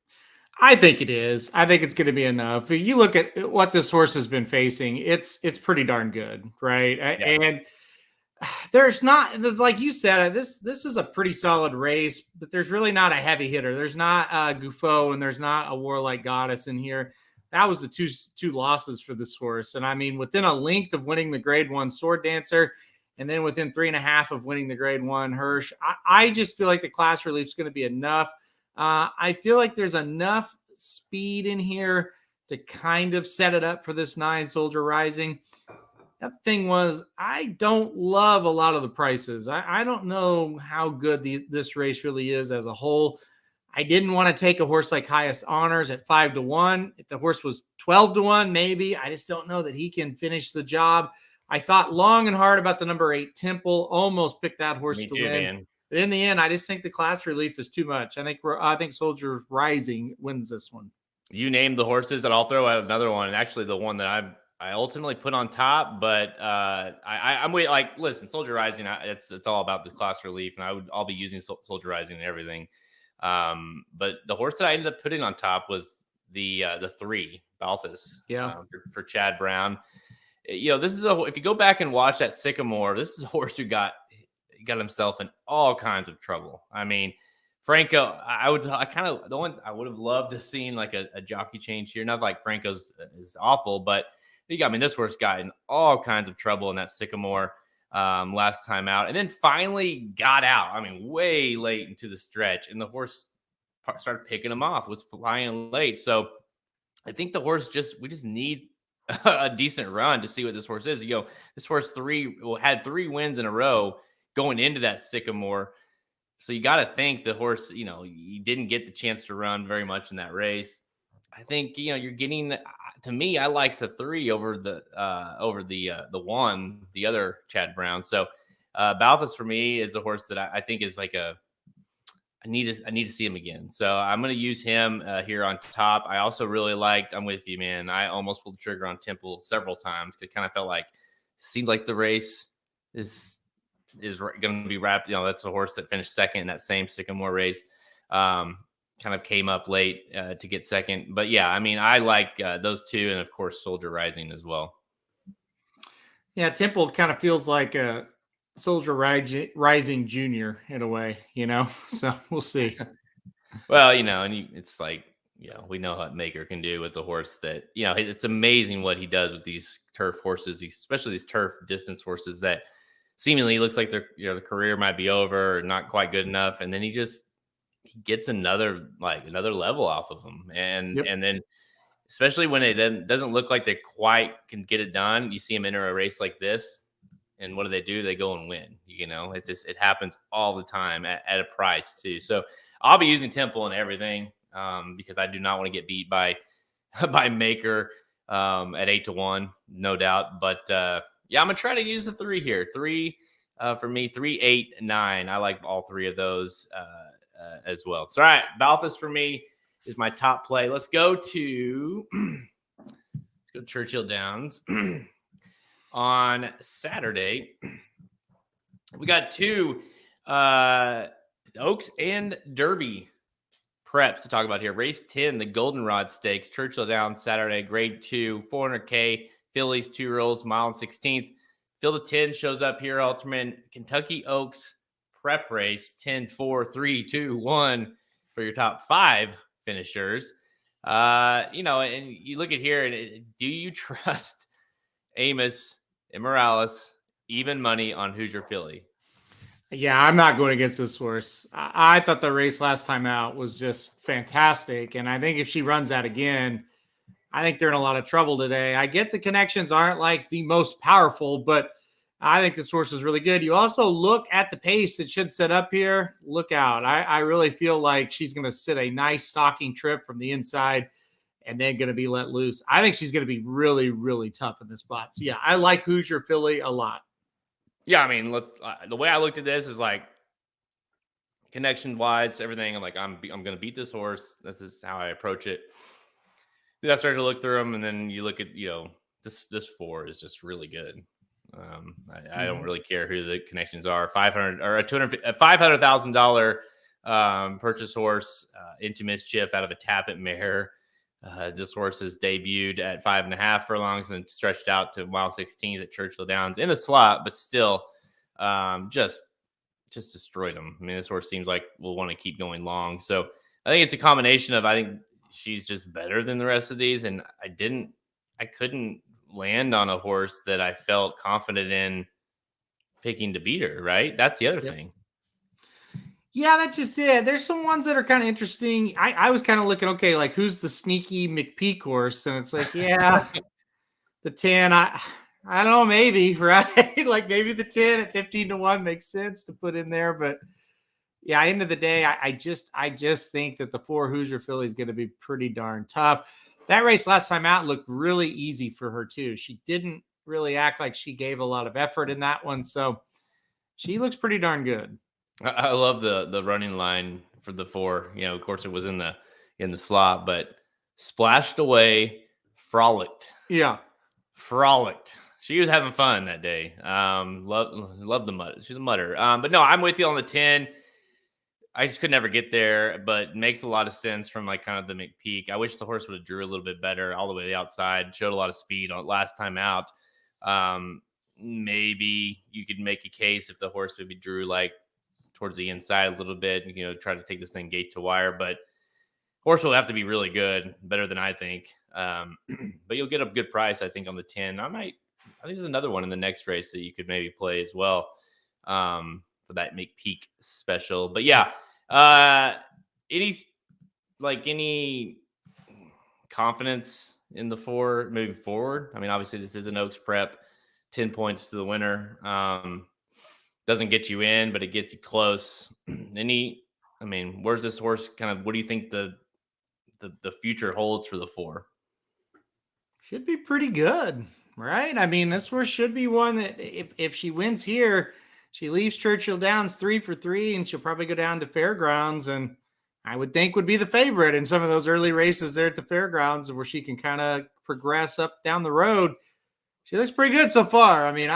I think it is. I think it's going to be enough. If you look at what this horse has been facing, it's pretty darn good, right? Yeah. And there's not, like you said, this is a pretty solid race, but there's really not a heavy hitter. There's not a Gouffo and there's not a Warlike Goddess in here. That was the two losses for this horse. And I mean, within a length of winning the Grade 1 Sword Dancer, and then within 3.5 of winning the Grade 1 Hirsch, I just feel like the class relief is going to be enough. I feel like there's enough speed in here to kind of set it up for this 9 Soldier Rising. That thing was, I don't love a lot of the prices. I don't know how good this race really is as a whole. I didn't want to take a horse like Highest Honors at 5-1. If the horse was 12-1, maybe. I just don't know that he can finish the job. I thought long and hard about the number 8 Temple. Almost picked that horse to win. Man. But in the end, I just think the class relief is too much. I think Soldier Rising wins this one. You named the horses, and I'll throw out another one. And actually, the one that I ultimately put on top, but I'm like, listen, Soldier Rising. It's all about the class relief, and I'll be using Soldier Rising and everything. But the horse that I ended up putting on top was the 3 Balthus. For Chad Brown. This is if you go back and watch that Sycamore, this is a horse who got himself in all kinds of trouble. I mean, Franco, I would have loved to seen like a jockey change here. Not like Franco's is awful, but this horse got in all kinds of trouble in that Sycamore last time out, and then finally got out. I mean, way late into the stretch, and the horse started picking him off, was flying late. So I think the horse we just need a decent run to see what this horse is. This horse had 3 wins in a row going into that Sycamore. So you got to think the horse, he didn't get the chance to run very much in that race. I think, you're getting, to me, I like the 3 over the 1, the other Chad Brown. So Balthus for me is a horse that I think is like I need to see him again. So I'm going to use him here on top. I also really I'm with you, man. I almost pulled the trigger on Temple several times. It kind of felt like, seemed like the race is going to be wrapped. That's a horse that finished second in that same Sycamore race. Kind of came up late to get second. But yeah, I mean, I like those 2, and of course, Soldier Rising as well. Yeah, Temple kind of feels like a Soldier Rising Junior in a way, so we'll see. Well, it's like, we know what Maker can do with the horse that, it's amazing what he does with these turf horses, especially these turf distance horses that seemingly looks like their career might be over or not quite good enough. And then he gets another level off of them. And then especially when it then doesn't look like they quite can get it done, you see him enter a race like this. And what do? They go and win. It happens all the time at a price too. So I'll be using Temple and everything because I do not want to get beat by Maker at 8-1, no doubt. But yeah, I'm gonna try to use the 3 here. 3 for me, 3, 8, 9. I like all 3 of those as well. So all right, Balthus for me is my top play. Let's go to Churchill Downs on Saturday. We got 2 Oaks and Derby preps to talk about here. Race 10, the Goldenrod Stakes, Churchill Downs, Saturday, grade 2, 400K, Phillies, 2-year-olds, mile and 16th. Field of 10 shows up here, Alterman. Kentucky Oaks prep race, 10, 4, 3, 2, 1 for your top 5 finishers. And you look at here, and do you trust Amos and Morales even money on Hoosier Philly? Yeah, I'm not going against this horse. I thought the race last time out was just fantastic. And I think if she runs that again, I think they're in a lot of trouble today. I get the connections aren't like the most powerful, but I think this horse is really good. You also look at the pace that should set up here. Look out. I really feel like she's going to sit a nice stalking trip from the inside and then going to be let loose. I think she's going to be really, really tough in this spot. So, yeah, I like Hoosier Philly a lot. Yeah, I mean, the way I looked at this is like connection wise, everything. I'm like, I'm going to beat this horse. This is how I approach it. Then I started to look through them, and then you look at this 4 is just really good. I don't really care who the connections are. $500,000 purchase horse into Mischief out of a Tappet mare. This horse has debuted at 5.5 furlongs and stretched out to mile 16 at Churchill Downs in the slot, but still just destroyed him. I mean, this horse seems like we'll want to keep going long. So I think it's a combination of, I think she's just better than the rest of these. And I couldn't land on a horse that I felt confident in picking to beat her, right? That's the other thing. Yeah, that's just it. There's some ones that are kind of interesting. I was kind of looking, okay, like who's the sneaky McPeak horse? And it's like, yeah, the 10, I don't know, maybe, right? Like maybe the 10 at 15-1 makes sense to put in there. But yeah, end of the day, I just think that the 4 Hoosier Philly is going to be pretty darn tough. That race last time out looked really easy for her too. She didn't really act like she gave a lot of effort in that one. So she looks pretty darn good. I love the running line for the 4. Of course, it was in the slot, but splashed away, frolicked. Yeah, frolicked. She was having fun that day. Love the mud. She's a mutter. But no, I'm with you on the 10. I just could never get there, but makes a lot of sense from like kind of the McPeak. I wish the horse would have drew a little bit better all the way to the outside. Showed a lot of speed on last time out. Maybe you could make a case if the horse maybe drew like towards the inside a little bit, try to take this thing gate to wire, but horse will have to be really good, better than I think. But you'll get a good price, I think, on the 10. I think there's another one in the next race that you could maybe play as well for that McPeak special. But yeah, any confidence in the 4 moving forward? I mean, obviously this is an Oaks prep, 10 points to the winner. Doesn't get you in, but it gets you close. Where's this horse what do you think the future holds for the 4? Should be pretty good, right? I mean, this horse should be one that if she wins here, she leaves Churchill Downs 3 for 3, and she'll probably go down to Fairgrounds, and I would think would be the favorite in some of those early races there at the Fairgrounds where she can kind of progress up down the road. She looks pretty good so far. I mean,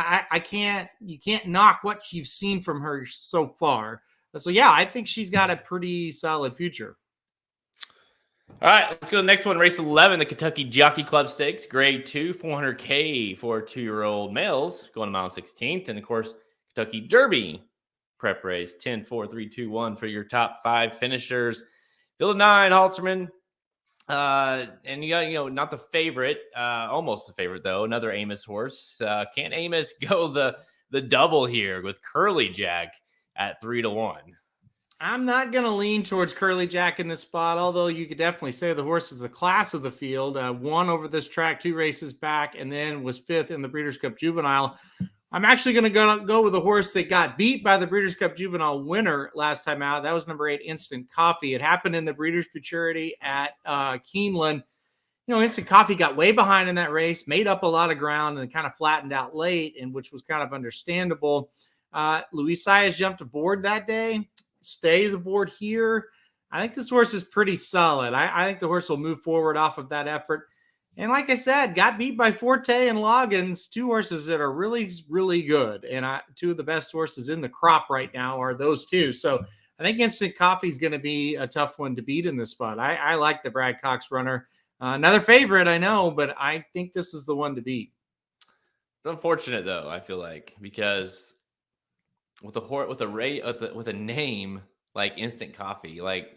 you can't knock what you've seen from her so far. So yeah, I think she's got a pretty solid future. All right, let's go to the next one. Race 11, the Kentucky Jockey Club Stakes, grade 2, 400K for 2-year-old males going to mile 16th. And of course, Kentucky Derby prep race, 10, 4, 3, 2, 1 for your top 5 finishers. Field of 9, Halterman. And you got, not the favorite, almost the favorite though. Another Amos horse. Can Amos go the double here with Curly Jack at 3-1? I'm not going to lean towards Curly Jack in this spot, although you could definitely say the horse is the class of the field. Won over this track 2 races back, and then was 5th in the Breeders' Cup Juvenile. I'm actually going to go with a horse that got beat by the Breeders' Cup Juvenile winner last time out. That was number 8, Instant Coffee. It happened in the Breeders' Futurity at Keeneland. Instant Coffee got way behind in that race, made up a lot of ground, and kind of flattened out late, and which was kind of understandable. Luis Saez jumped aboard that day, stays aboard here. I think this horse is pretty solid. I think the horse will move forward off of that effort. And like I said, got beat by Forte and Loggins, 2 horses that are really, really good. And 2 of the best horses in the crop right now are those 2. So I think Instant Coffee is going to be a tough one to beat in this spot. I like the Brad Cox runner. Another favorite, I know, but I think this is the one to beat. It's unfortunate though, I feel like, because with a name like Instant Coffee, like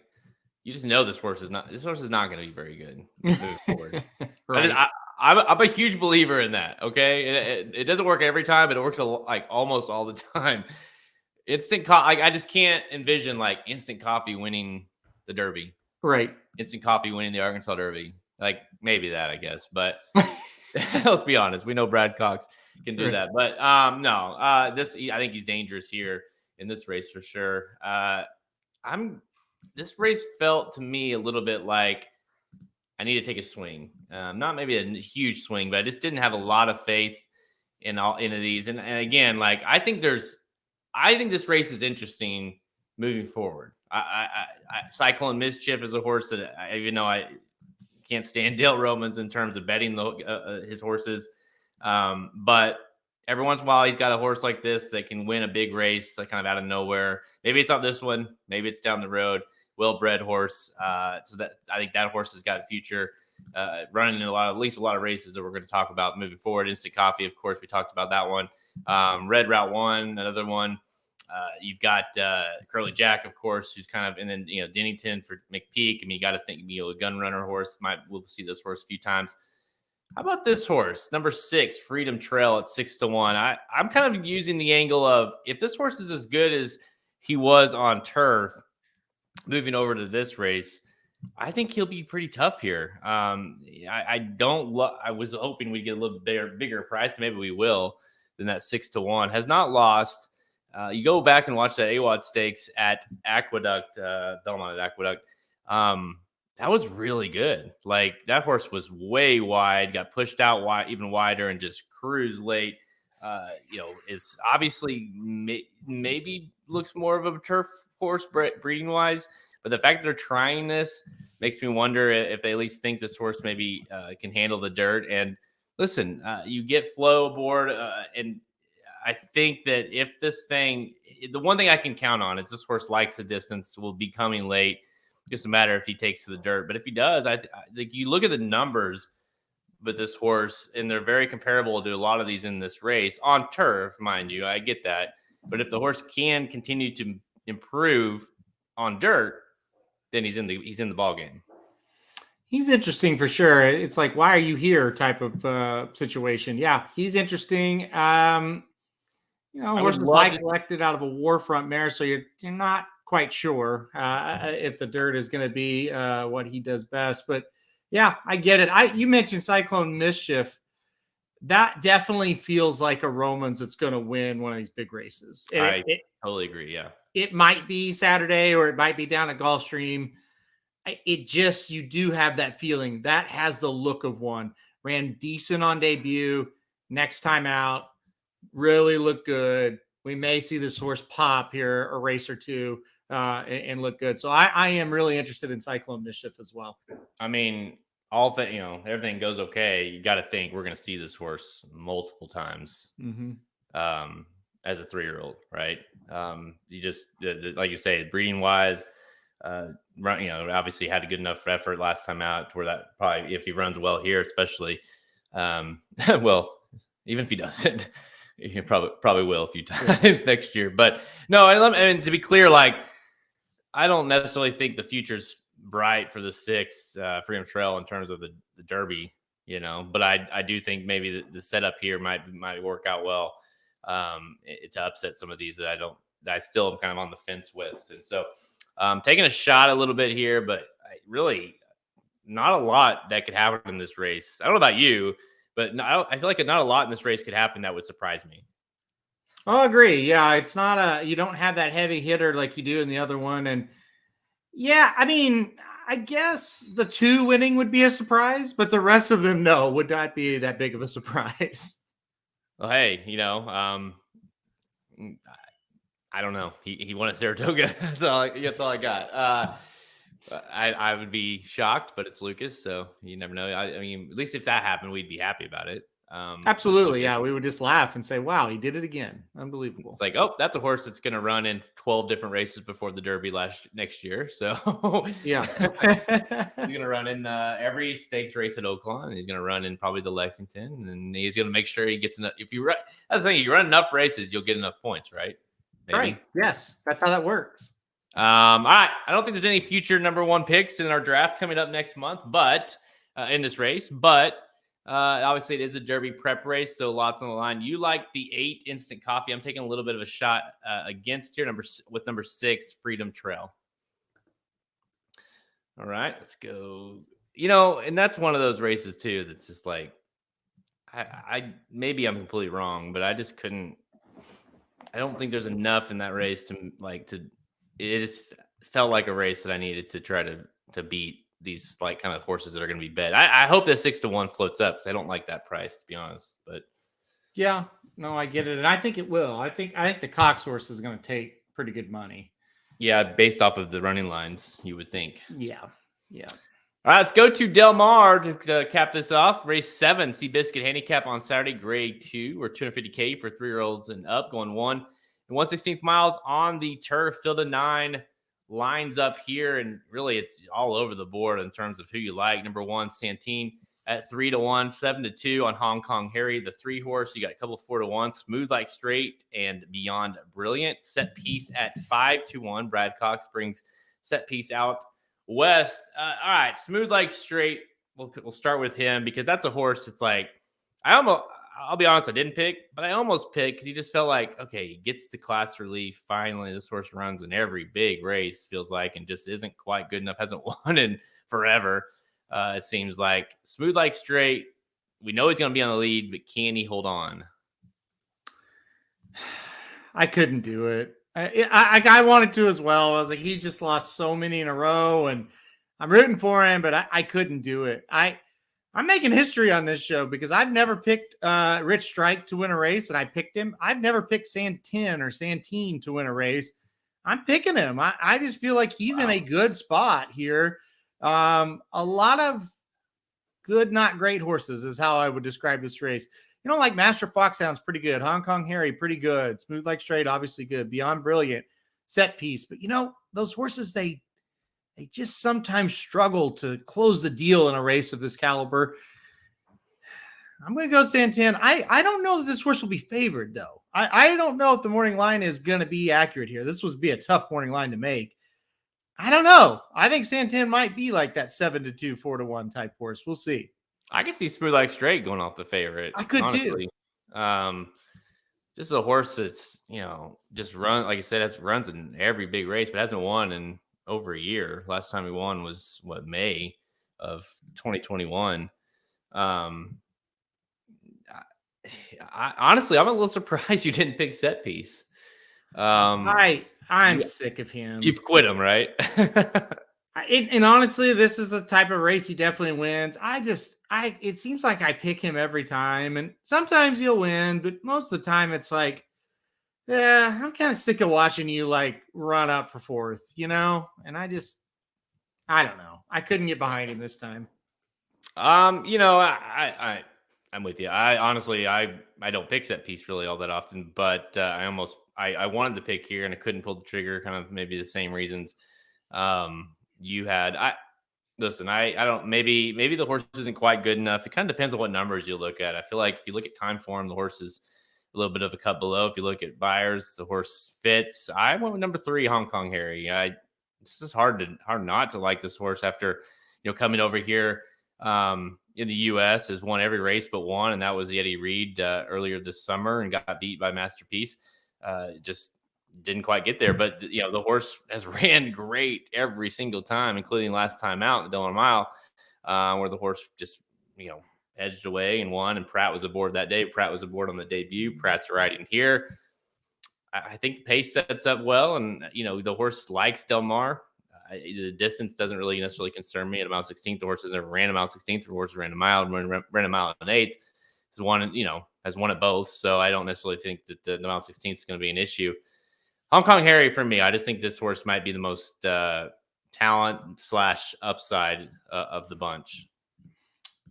you just know this horse is not going to be very good moving forward. Right. I'm a huge believer in that. Okay, it doesn't work every time, but it works like almost all the time. Instant Coffee, I just can't envision like Instant Coffee winning the Derby. Right. Instant Coffee winning the Arkansas Derby. Like maybe that, I guess, but let's be honest. We know Brad Cox can do that, but no. I think he's dangerous here in this race for sure. This race felt to me a little bit like I need to take a swing. Not maybe a huge swing, but I just didn't have a lot of faith in any of these. And again, like I think this race is interesting moving forward. Cyclone Mischief is a horse that even though I can't stand Dale Romans in terms of betting his horses, but every once in a while he's got a horse like this that can win a big race, like kind of out of nowhere. Maybe it's not this one, maybe it's down the road. Well-bred horse, so that I think that horse has got a future running in at least a lot of races that we're going to talk about moving forward. Instant Coffee, of course, we talked about that one. Red Route 1, another one. You've got Curly Jack, of course, who's kind of, and then Dennington for McPeak. I mean, you got to think a gun runner horse. We'll see this horse a few times. How about this horse, number 6, Freedom Trail at 6-1? I'm kind of using the angle of if this horse is as good as he was on turf, moving over to this race, I think he'll be pretty tough here. I was hoping we'd get a little bigger price. Maybe we will than that 6-1. Has not lost. You go back and watch that AWOD Stakes at Aqueduct, Belmont at Aqueduct. That was really good. Like that horse was way wide, got pushed out wide, even wider, and just cruised late. Is obviously maybe looks more of a turf horse breeding wise, but the fact that they're trying this makes me wonder if they at least think this horse maybe can handle the dirt. And listen, you get Flo aboard, and I think that if this thing, the one thing I can count on is this horse likes the distance, will be coming late. Just a matter if he takes to the dirt. But if he does, I think you look at the numbers with this horse, and they're very comparable to a lot of these in this race on turf, mind you. I get that. But if the horse can continue to improve on dirt, then he's in the ball game. He's interesting for sure. It's like, why are you here type of situation. Yeah, he's interesting. Horses like collected out of a war front mare, so you're not quite sure if the dirt is going to be what he does best. But yeah, I get it. You mentioned Cyclone Mischief. That definitely feels like a Romans that's going to win one of these big races. I totally agree. Yeah, it might be Saturday or it might be down at Gulfstream. You do have that feeling. That has the look of one. Ran decent on debut. Next time out, really look good. We may see this horse pop here a race or two and look good. So I am really interested in Cyclone Mischief as well. I mean, everything goes okay. You got to think we're going to see this horse multiple times as a 3-year-old, right? You just, like you say, breeding wise, obviously had a good enough effort last time out to where that probably, if he runs well here, especially, well, even if he doesn't, he probably will a few times next year. But no, I mean, to be clear, like I don't necessarily think the future's bright for the 6 Freedom Trail in terms of the Derby, but I do think maybe the setup here might work out well to upset some of these that I still am kind of on the fence with. And so taking a shot a little bit here, but really not a lot that could happen in this race. I don't know about you, but I feel like not a lot in this race could happen that would surprise me. I agree. Yeah, it's not you don't have that heavy hitter like you do in the other one. And yeah, I mean, I guess the 2 winning would be a surprise, but the rest of them, no, would not be that big of a surprise. Well, hey, mm, I don't know. He won at Saratoga. That's all I got. I would be shocked, but it's Lucas, so you never know. I mean, at least if that happened, we'd be happy about it. Just Absolutely. Lucas. Yeah, we would just laugh and say, wow, he did it again. Unbelievable. It's like, oh, that's a horse that's going to run in 12 different races before the Derby next year. So Yeah. he's going to run in every stakes race at Oaklawn, and he's going to run in probably the Lexington, and he's going to make sure he gets enough. If you run, that's the thing, you run enough races, you'll get enough points, right? Maybe. Right. Yes, that's how that works. All right. I don't think there's any future number 1 picks in our draft coming up next month, but in this race, but obviously it is a Derby prep race, so lots on the line. You like the 8 instant coffee. I'm taking a little bit of a shot against here with number 6 Freedom Trail. All right, let's go. And that's one of those races too that's just like I maybe I'm completely wrong, but I just couldn't. I don't think there's enough in that race to. It just felt like a race that I needed to try to beat these like kind of horses that are going to be bet. I hope that 6-1 floats up because I don't like that price, to be honest. But yeah, no, I get it, and I think it will. I think the Cox horse is going to take pretty good money. Yeah, based off of the running lines, you would think. Yeah. All right, let's go to Del Mar to cap this off. Race 7, Seabiscuit Handicap on Saturday, grade 2 or 250K for 3-year-olds and up, going 1 and 1/16 miles on the turf. Field of 9 lines up here, and really it's all over the board in terms of who you like. Number 1, Santine at 3-1, 7-2 on Hong Kong Harry. The 3 horse, you got a couple of 4-1, Smooth Like Straight and Beyond Brilliant. Set piece at 5-1. Brad Cox brings set piece out west. All right, Smooth Like Straight. We'll start with him because that's a horse. It's like I'll be honest, I didn't pick, but I almost picked because he just felt like, okay, he gets to class relief. Finally, this horse runs in every big race, feels like, and just isn't quite good enough. Hasn't won in forever. It seems like Smooth Like Straight. We know he's going to be on the lead, but can he hold on? I couldn't do it. I wanted to as well. I was like, he's just lost so many in a row, and I'm rooting for him, but I couldn't do it. I'm making history on this show because I've never picked Rich Strike to win a race, and I picked him. I've never picked Santine to win a race. I'm picking him. I just feel like he's in a good spot here. A lot of good, not great horses is how I would describe this race. Like Master Foxhound's pretty good. Hong Kong Harry, pretty good. Smooth Like Straight, obviously good. Beyond Brilliant, set piece. But, those horses, they just sometimes struggle to close the deal in a race of this caliber. I'm going to go Santine. I don't know that this horse will be favored, though. I don't know if the morning line is going to be accurate here. This would be a tough morning line to make. I don't know. I think Santine might be like that 7-2, 4-1 type horse. We'll see. I can see Smooth Like Straight going off the favorite. I could honestly. Too. Just a horse that's, just run, like I said, runs in every big race, but hasn't won in over a year. Last time he won was May of 2021. I honestly, I'm a little surprised you didn't pick set piece. I'm sick of him. You've quit him, right? And honestly, this is the type of race he definitely wins. It seems like I pick him every time, and sometimes he'll win, but most of the time it's like, yeah, I'm kind of sick of watching you like run up for 4th, and I don't know. I couldn't get behind him this time. I'm with you. I honestly, I don't pick set piece really all that often, but I wanted to pick here and I couldn't pull the trigger, kind of maybe the same reasons you had. I don't, maybe the horse isn't quite good enough. It kind of depends on what numbers you look at. I feel like if you look at time form, the horse is a little bit of a cut below. If you look at buyers, the horse fits. I went with number 3, Hong Kong Harry. It's just hard not to like this horse after, coming over here in the U.S. has won every race but one, and that was Eddie Reed earlier this summer and got beat by Masterpiece. Just didn't quite get there, but the horse has ran great every single time, including last time out, the Dillon Mile, where the horse just edged away and won. And Pratt was aboard that day. Pratt was aboard on the debut. Pratt's riding here. I think the pace sets up well, and the horse likes Del Mar. The distance doesn't really necessarily concern me at a mile 16th. The horse has never ran a mile 16th. The horse ran a mile and ran a mile and eighth. Has won at both. So I don't necessarily think that the mile 16th is going to be an issue. Hong Kong Harry for me. I just think this horse might be the most talent / upside of the bunch.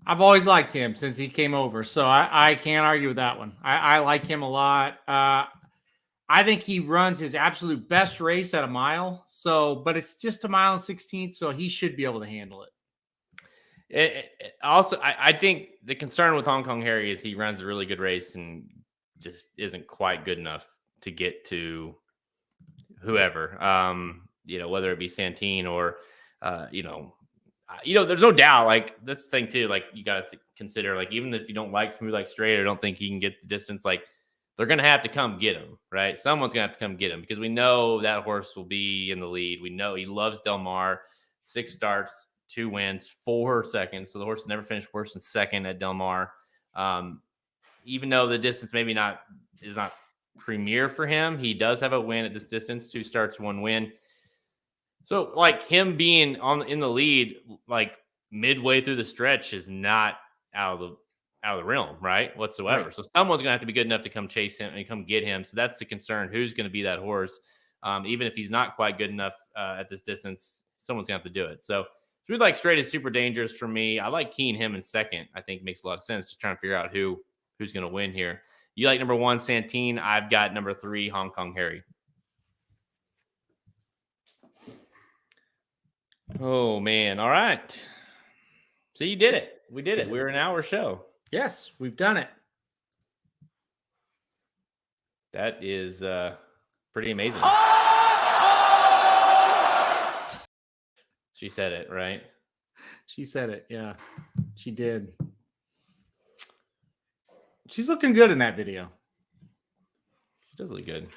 I've always liked him since he came over, so I can't argue with that one. I like him a lot. I think he runs his absolute best race at a mile. But it's just a mile and 16th, so he should be able to handle it. I think the concern with Hong Kong Harry is he runs a really good race and just isn't quite good enough to get to whoever, whether it be Santine or, there's no doubt, like, that's the thing too. Like, you got to consider, like, even if you don't like Smooth Like Straight or don't think he can get the distance, like, they're going to have to come get him, right? Someone's going to have to come get him because we know that horse will be in the lead. We know he loves Del Mar. 6 starts, 2 wins, 4 seconds. So the horse has never finished worse than second at Del Mar. Even though the distance maybe is not premier for him, he does have a win at this distance, 2 starts, 1 win. So, like, him being in the lead, like, midway through the stretch is not out of the realm, right? Whatsoever. Right. So someone's gonna have to be good enough to come chase him and come get him. So that's the concern. Who's going to be that horse? Even if he's not quite good enough at this distance, someone's gonna have to do it. So Smooth Like Straight is super dangerous for me. I like keying him in second. I think makes a lot of sense. Just trying to figure out who's going to win here. You like number 1, Santine. I've got number 3, Hong Kong Harry. Oh, man. All right. So you did it. We did it. We were an hour show. Yes, we've done it. That is pretty amazing. She said it, right? She said it. Yeah, she did. She's looking good in that video. She does look good.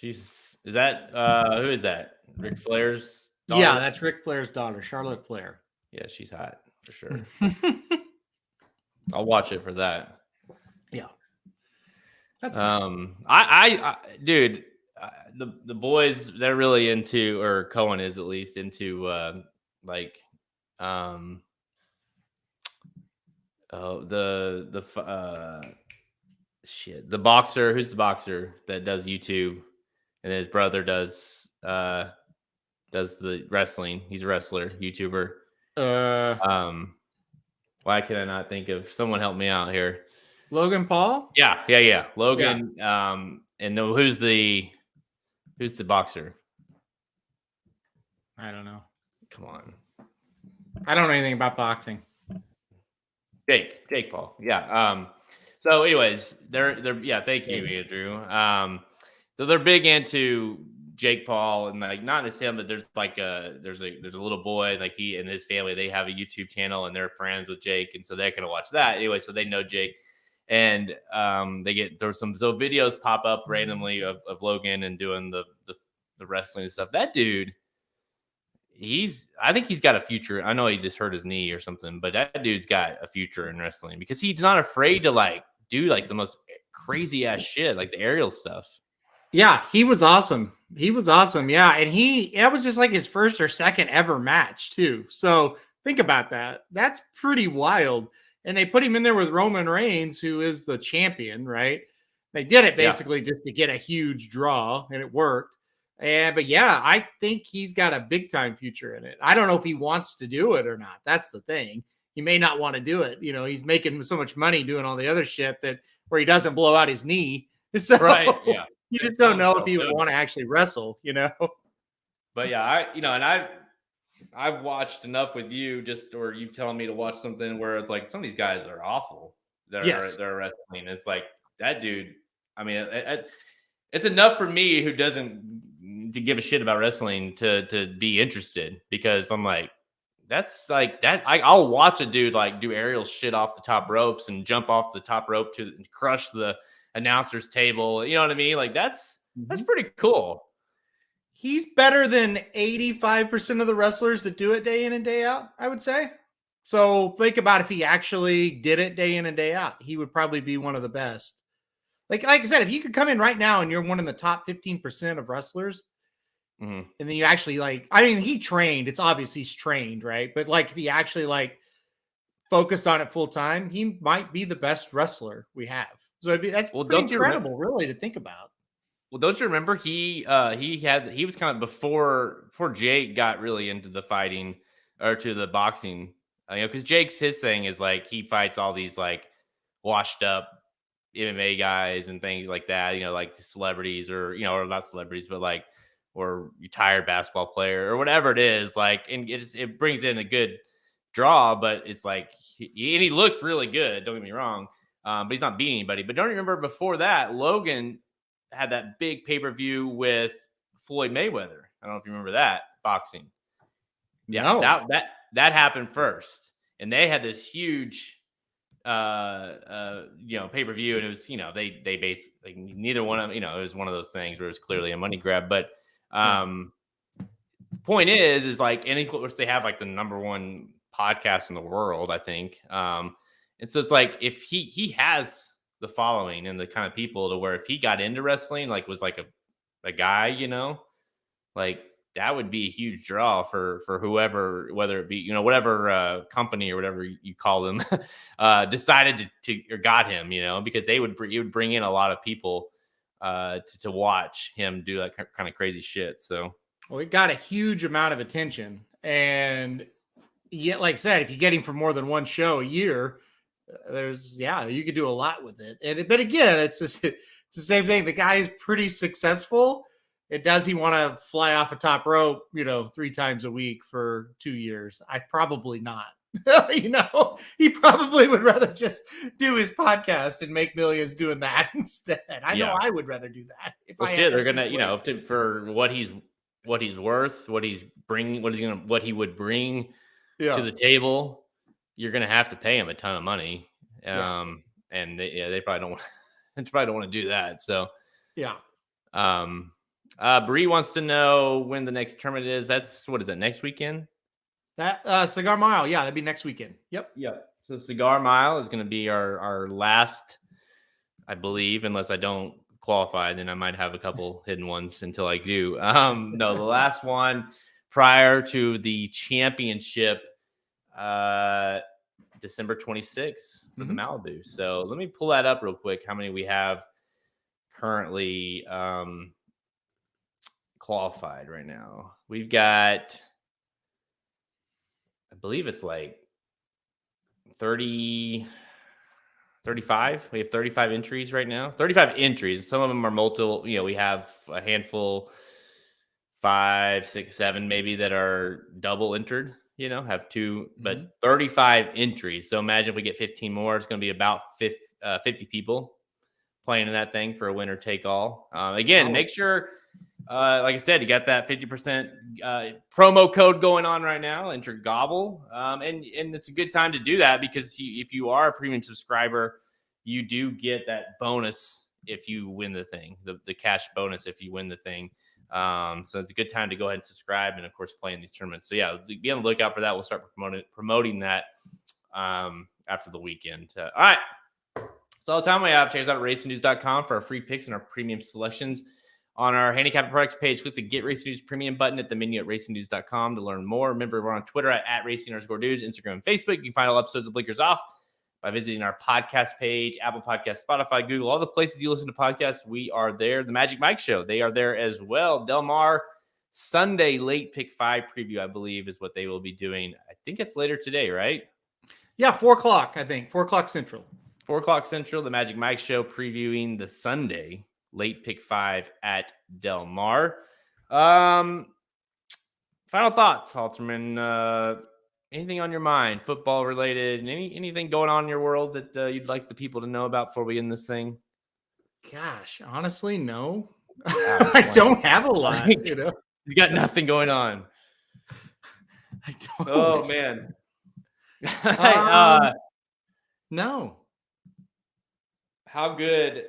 Who is that? Ric Flair's daughter? Yeah, that's Ric Flair's daughter, Charlotte Flair. Yeah, she's hot for sure. I'll watch it for that. Yeah. That's dude, the boys, they're really into, or Cohen is at least into the boxer. Who's the boxer that does YouTube, and his brother does the wrestling. He's a wrestler, YouTuber. Why can I not think of? Someone help me out here. Logan Paul? Yeah. Logan. Yeah. And who's the boxer? I don't know. Come on. I don't know anything about boxing. Jake Paul. Yeah. So anyways, they're thank you, Andrew. So they're big into Jake Paul, and like, not as him, but there's a little boy, like, he and his family, they have a YouTube channel and they're friends with Jake, and so they're gonna watch that anyway. So they know Jake, and there's some videos pop up randomly of Logan and doing the wrestling and stuff. That dude, I think he's got a future. I know he just hurt his knee or something, but that dude's got a future in wrestling because he's not afraid to, like, do, like, the most crazy ass shit, like the aerial stuff. Yeah, he was awesome. Yeah. And that was just like his first or second ever match too. So think about that. That's pretty wild. And they put him in there with Roman Reigns, who is the champion, right? They did it basically just to get a huge draw, and it worked. But yeah, I think he's got a big time future in it. I don't know if he wants to do it or not. That's the thing. He may not want to do it. He's making so much money doing all the other shit where he doesn't blow out his knee. So, right. Yeah. You just don't know if you want to actually wrestle, But yeah, and I've watched enough with you, or you've telling me to watch something where it's like some of these guys are awful. They're wrestling. It's like that dude. I mean, it's enough for me who doesn't to give a shit about wrestling to be interested, because I'm like, that's like that. I'll watch a dude like do aerial shit off the top ropes and jump off the top rope to crush the announcer's table. You know what I mean? Like, that's pretty cool. He's better than 85% of the wrestlers that do it day in and day out, I would say. So think about if he actually did it day in and day out, he would probably be one of the best. like I said, if you could come in right now and you're one of the top 15% of wrestlers, Mhm. and then you actually like, I mean, he trained. It's obvious he's trained, right? But like, if he actually like focused on it full time, he might be the best wrestler we have. So that's Well, pretty don't you remember? incredible, really, to think about. Well, don't you remember he was kind of before Jake got really into the fighting or to the boxing, because Jake's his thing is like he fights all these like washed up MMA guys and things like that, like celebrities or or not celebrities, but like or retired basketball player or whatever it is, like, and it brings in a good draw, but it's like and he looks really good. Don't get me wrong, but he's not beating anybody. But don't you remember before that, Logan had that big pay per view with Floyd Mayweather. I don't know if you remember that boxing. Yeah, No. that happened first, and they had this huge pay per view, and it was they basically neither one of them, it was one of those things where it was clearly a money grab, but Yeah. point is like, and of course they have like the number one podcast in the world, I think, and so it's like if he has the following and the kind of people to where if he got into wrestling, like was like a guy, like that would be a huge draw for whoever, whether it be whatever company or whatever you call them, decided to or got him, because it would bring in a lot of people to watch him do that kind of crazy shit. So Well, it got a huge amount of attention. And yet, like I said, if you get him for more than one show a year, you could do a lot with it. But again, it's just, it's the same thing. The guy is pretty successful. Does he want to fly off a top rope, 3 times a week for 2 years? I probably not. He probably would rather just do his podcast and make millions doing that instead. I know yeah, I would rather do that if well, I had shit, they're every gonna way. for what he's worth, what he's bringing, what he would bring to Yeah, the table. You're gonna have to pay him a ton of money, yeah, and they probably don't they probably don't want to do that. So yeah. Um, Bree wants to know when the next tournament is. That's what is it, next weekend? That Cigar Mile, yeah, that'd be next weekend. Yep. Yep. So Cigar Mile is going to be our last, I believe, unless I don't qualify, then I might have a couple hidden ones until I do. No, the last one prior to the championship, uh, December 26th for the Malibu. So let me pull that up real quick. How many we have currently qualified right now? We've got, I believe it's like 30, 35. We have 35 entries right now. 35 entries. Some of them are multiple. We have a handful, 5, 6, 7 maybe that are double entered, have two, but 35 entries. So imagine if we get 15 more, it's going to be about 50 people playing in that thing for a winner take all. Again, make sure, like I said, you got that 50% promo code going on right now. Enter Gobble, and it's a good time to do that because if you are a premium subscriber, you do get that bonus if you win the thing, the cash bonus if you win the thing. So it's a good time to go ahead and subscribe and, of course, play in these tournaments. So, yeah, be on the lookout for that. We'll start promoting that after the weekend. All right. So all the time we have. Check us out at racingnews.com for our free picks and our premium selections. On our handicap products page, click the Get Racing News Premium button at the menu at racingnews.com to learn more. Remember, we're on Twitter at racing_news, Instagram, and Facebook. You can find all episodes of Blinkers Off by visiting our podcast page, Apple Podcasts, Spotify, Google, all the places you listen to podcasts. We are there. The Magic Mike Show, they are there as well. Del Mar, Sunday late pick 5 preview, I believe, is what they will be doing. I think it's later today, right? Yeah, 4:00, I think. 4:00 Central. 4:00 Central, the Magic Mike Show previewing the Sunday late pick 5 at Del Mar. Final thoughts, Halterman. Anything on your mind, football related? Anything going on in your world that you'd like the people to know about before we end this thing? Gosh, honestly, no. I don't have a lot. He's got nothing going on. I don't. Oh man. No. How good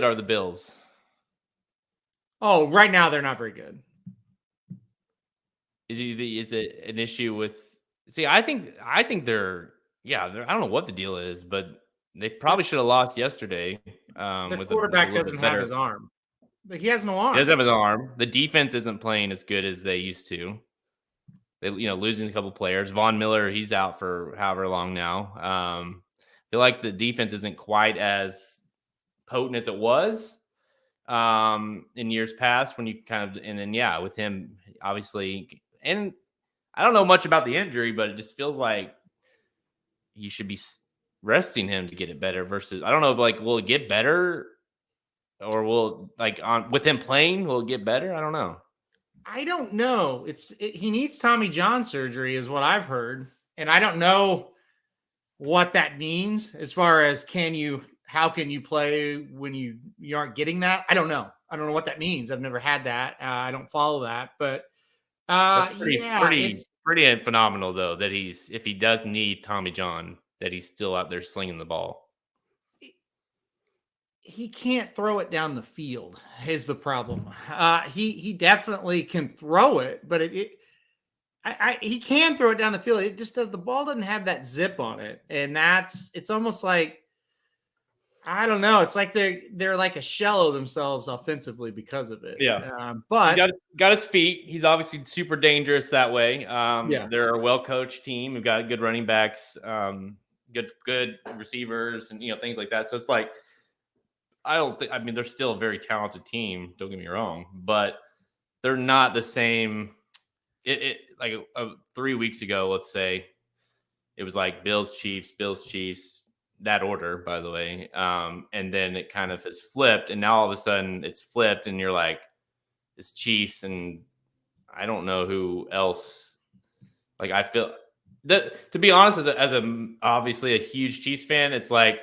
are the Bills? Oh, right now they're not very good. Is it an issue with? See, I think they're. I don't know what the deal is, but They probably should have lost yesterday. Their With a quarterback little doesn't bit have better. his arm. Like, he has no He does arm. have his arm. The defense isn't playing as good as they used to. They, losing a couple players. Von Miller, he's out for however long now. I feel like the defense isn't quite as potent as it was in years past when you kind of, and then, yeah, with him, obviously, and I don't know much about the injury, but it just feels like you should be resting him to get it better versus, I don't know if, like, will it get better or will, like, with him playing, will it get better? I don't know. I don't know. He needs Tommy John surgery is what I've heard. And I don't know what that means as far as how can you play when you aren't getting that? I don't know. I don't know what that means. I've never had that. I don't follow that, but That's yeah, pretty phenomenal though that if he does need Tommy John, that he's still out there slinging the ball. he can't throw it down the field is the problem. He definitely can throw it, but he can throw it down the field. It just does. The ball doesn't have that zip on it, and it's almost like, I don't know. It's like they're like a shell of themselves offensively because of it. Yeah, but he's got his feet. He's obviously super dangerous that way. Yeah. They're a well coached team. We've got good running backs, good receivers, and things like that. So it's like, I mean, they're still a very talented team. Don't get me wrong, but they're not the same. Like 3 weeks ago, let's say, it was like Bills, Chiefs, that order, by the way. And then it kind of has flipped, and now all of a sudden it's flipped, and you're like, it's Chiefs, and I don't know who else. Like, I feel that, to be honest, as a obviously a huge Chiefs fan, it's like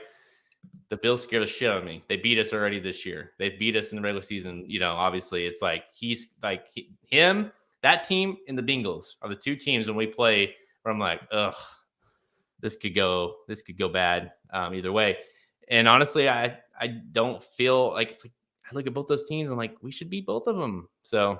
the Bills scared the shit out of me. They beat us already this year. They've beat us in the regular season. Obviously, it's like he's like him. That team and the Bengals are the two teams when we play where I'm like, ugh, this could go bad either way. And honestly, I don't feel like, it's like, I look at both those teams, I'm like, we should beat both of them. So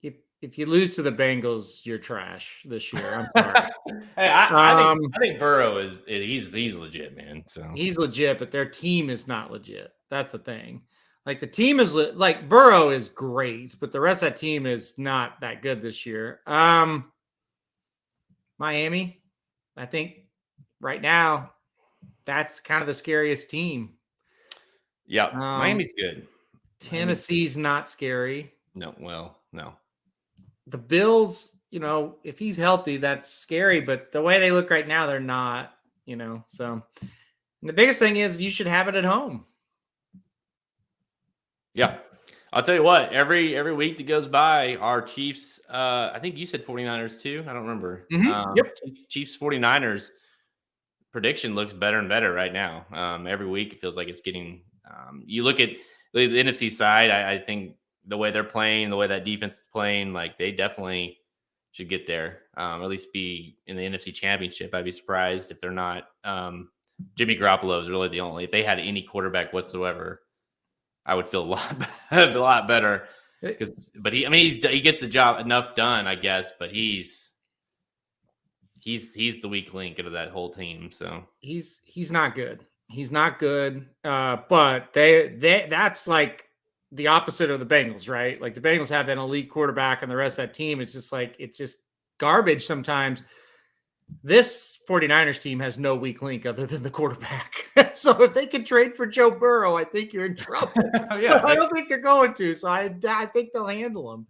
if you lose to the Bengals, you're trash this year. I'm sorry. Hey, I think Burrow he's legit, man. So he's legit, but their team is not legit. That's the thing. Like, the team is like, Burrow is great, but the rest of that team is not that good this year. Miami, I think right now, that's kind of the scariest team. Yeah, Miami's good. Tennessee's not scary. No. The Bills, if he's healthy, that's scary, but the way they look right now, they're not, so. And the biggest thing is you should have it at home. Yeah. I'll tell you what, every week that goes by, our Chiefs, I think you said 49ers too. I don't remember. Yep. Chiefs 49ers prediction looks better and better right now. Every week it feels like it's getting, you look at the NFC side, I think the way they're playing, the way that defense is playing, like, they definitely should get there, at least be in the NFC Championship. I'd be surprised if they're not. Jimmy Garoppolo is really the only, if they had any quarterback whatsoever, I would feel a lot better. But he gets the job enough done, I guess. But he's the weak link into that whole team. So he's not good. He's not good. But that's like the opposite of the Bengals, right? Like, the Bengals have that elite quarterback, and the rest of that team, it's just garbage sometimes. This 49ers team has no weak link other than the quarterback. So if they can trade for Joe Burrow, I think you're in trouble. Yeah, I don't think they're going to. So I think they'll handle them.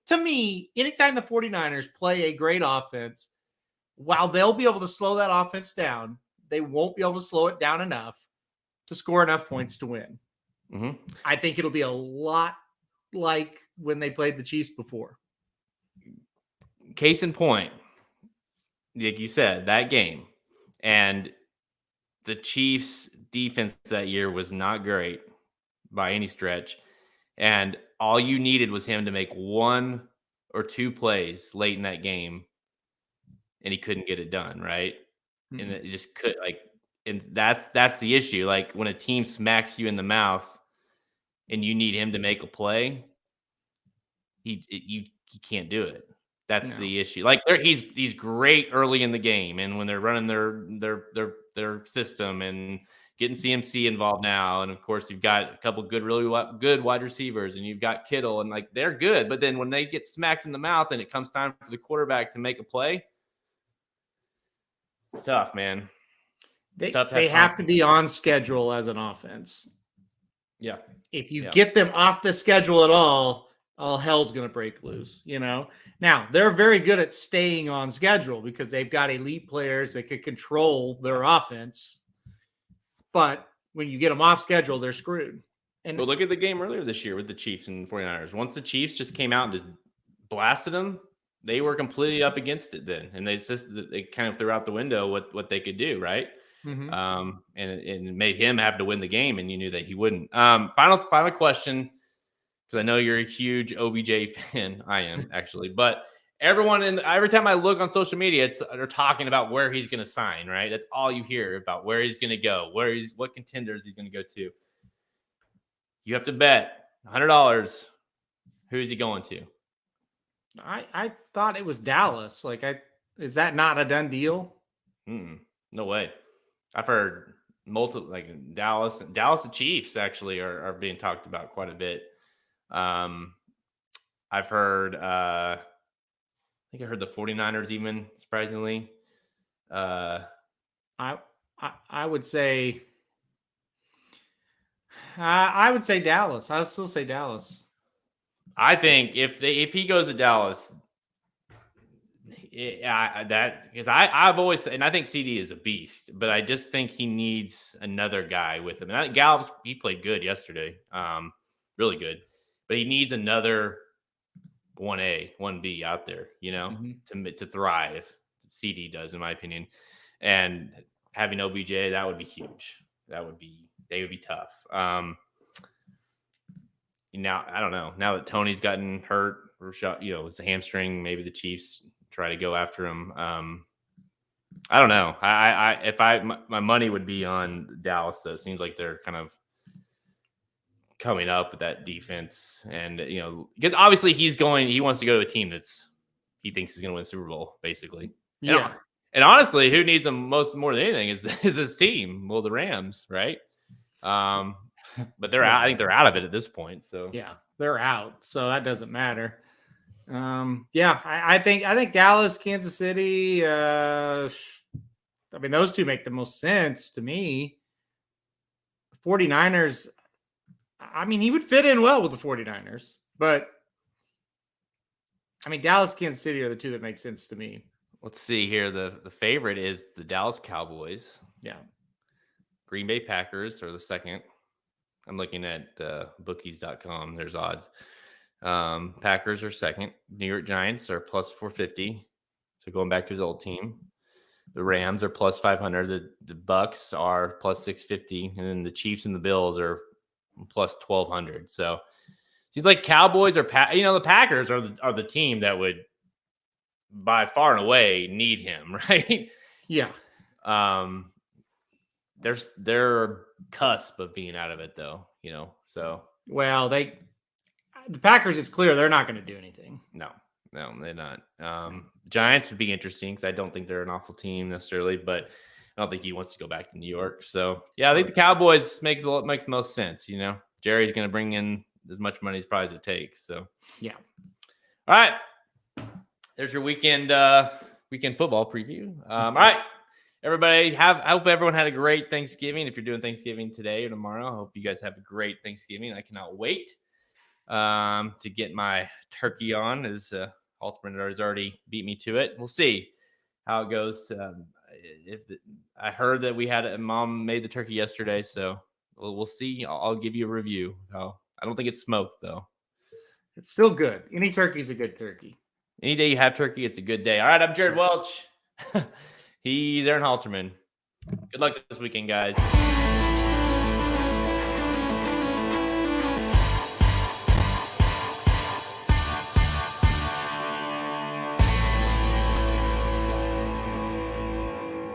To me, anytime the 49ers play a great offense, while they'll be able to slow that offense down, they won't be able to slow it down enough to score enough points to win. Mm-hmm. I think it'll be a lot like when they played the Chiefs before. Case in point, like you said, that game, and the Chiefs defense that year was not great by any stretch. And all you needed was him to make one or two plays late in that game, and he couldn't get it done, right? Mm-hmm. And it just could, like, and that's the issue. Like, when a team smacks you in the mouth and you need him to make a play, he can't do it. That's the issue. Like he's great early in the game, and when they're running their system and getting CMC involved now, and of course you've got a couple really good wide receivers, and you've got Kittle, and like they're good. But then when they get smacked in the mouth, and it comes time for the quarterback to make a play, it's tough, man. They have to be on schedule as an offense. Yeah. If you get them off the schedule at all hell's going to break loose, Now, they're very good at staying on schedule because they've got elite players that can control their offense. But when you get them off schedule, they're screwed. And look at the game earlier this year with the Chiefs and 49ers. Once the Chiefs just came out and just blasted them, they were completely up against it then. And they kind of threw out the window what they could do, right? Mm-hmm. And it made him have to win the game, and you knew that he wouldn't. Final question, because I know you're a huge OBJ fan. I am actually, but every time I look on social media, they're talking about where he's going to sign, right? That's all you hear about, where he's going to go, what contenders he's going to go to. You have to bet $100. Who is he going to? I thought it was Dallas. Is that not a done deal? No way. I've heard multiple, like Dallas and Chiefs actually are being talked about quite a bit. I've heard, I think I heard the 49ers even, surprisingly. I would say Dallas. I'll still say Dallas. I think if he goes to Dallas, because I've always, and I think CD is a beast, but I just think he needs another guy with him. And Gallup, he played good yesterday, really good, but he needs another 1A, 1B out there, to thrive. CD does, in my opinion, and having OBJ, that would be huge. They would be tough. Now I don't know. Now that Tony's gotten hurt or shot, it's a hamstring. Maybe the Chiefs try to go after him. I don't know. My money would be on Dallas. So it seems like they're kind of coming up with that defense, and because obviously he wants to go to a team he thinks is going to win the Super Bowl, basically. Yeah. And honestly, who needs them more than anything is his team. Well, the Rams, right? But they're out. I think they're out of it at this point. So yeah, they're out. So that doesn't matter. I think Dallas, Kansas City. Those two make the most sense to me. 49ers. He would fit in well with the 49ers, but Dallas, Kansas City are the two that make sense to me. Let's see here. The favorite is the Dallas Cowboys. Yeah. Green Bay Packers are the second. I'm looking at bookies.com. There's odds. Packers are second. New York Giants are plus 450. So going back to his old team. The Rams are plus 500. The Bucks are plus 650. And then the Chiefs and the Bills are plus 1,200. So he's like Cowboys or the Packers are the team that would by far and away need him, right? Yeah. They're cusp of being out of it though, so. Well, the Packers, it's clear they're not going to do anything. No, they're not. Giants would be interesting because I don't think they're an awful team necessarily, but I don't think he wants to go back to New York. So yeah, I think the Cowboys makes the most sense. Jerry's going to bring in as much money as probably as it takes. So yeah. All right. There's your weekend football preview. All right, everybody. I hope everyone had a great Thanksgiving. If you're doing Thanksgiving today or tomorrow, I hope you guys have a great Thanksgiving. I cannot wait to get my turkey on, as Halterman has already beat me to it. We'll see how it goes. I heard that Mom made the turkey yesterday, so we'll see. I'll give you a review. I don't think it's smoked though. It's still good. Any turkey's a good turkey. Any day you have turkey, it's a good day. All right, I'm Jared Welch. He's Aaron Halterman. Good luck this weekend, guys.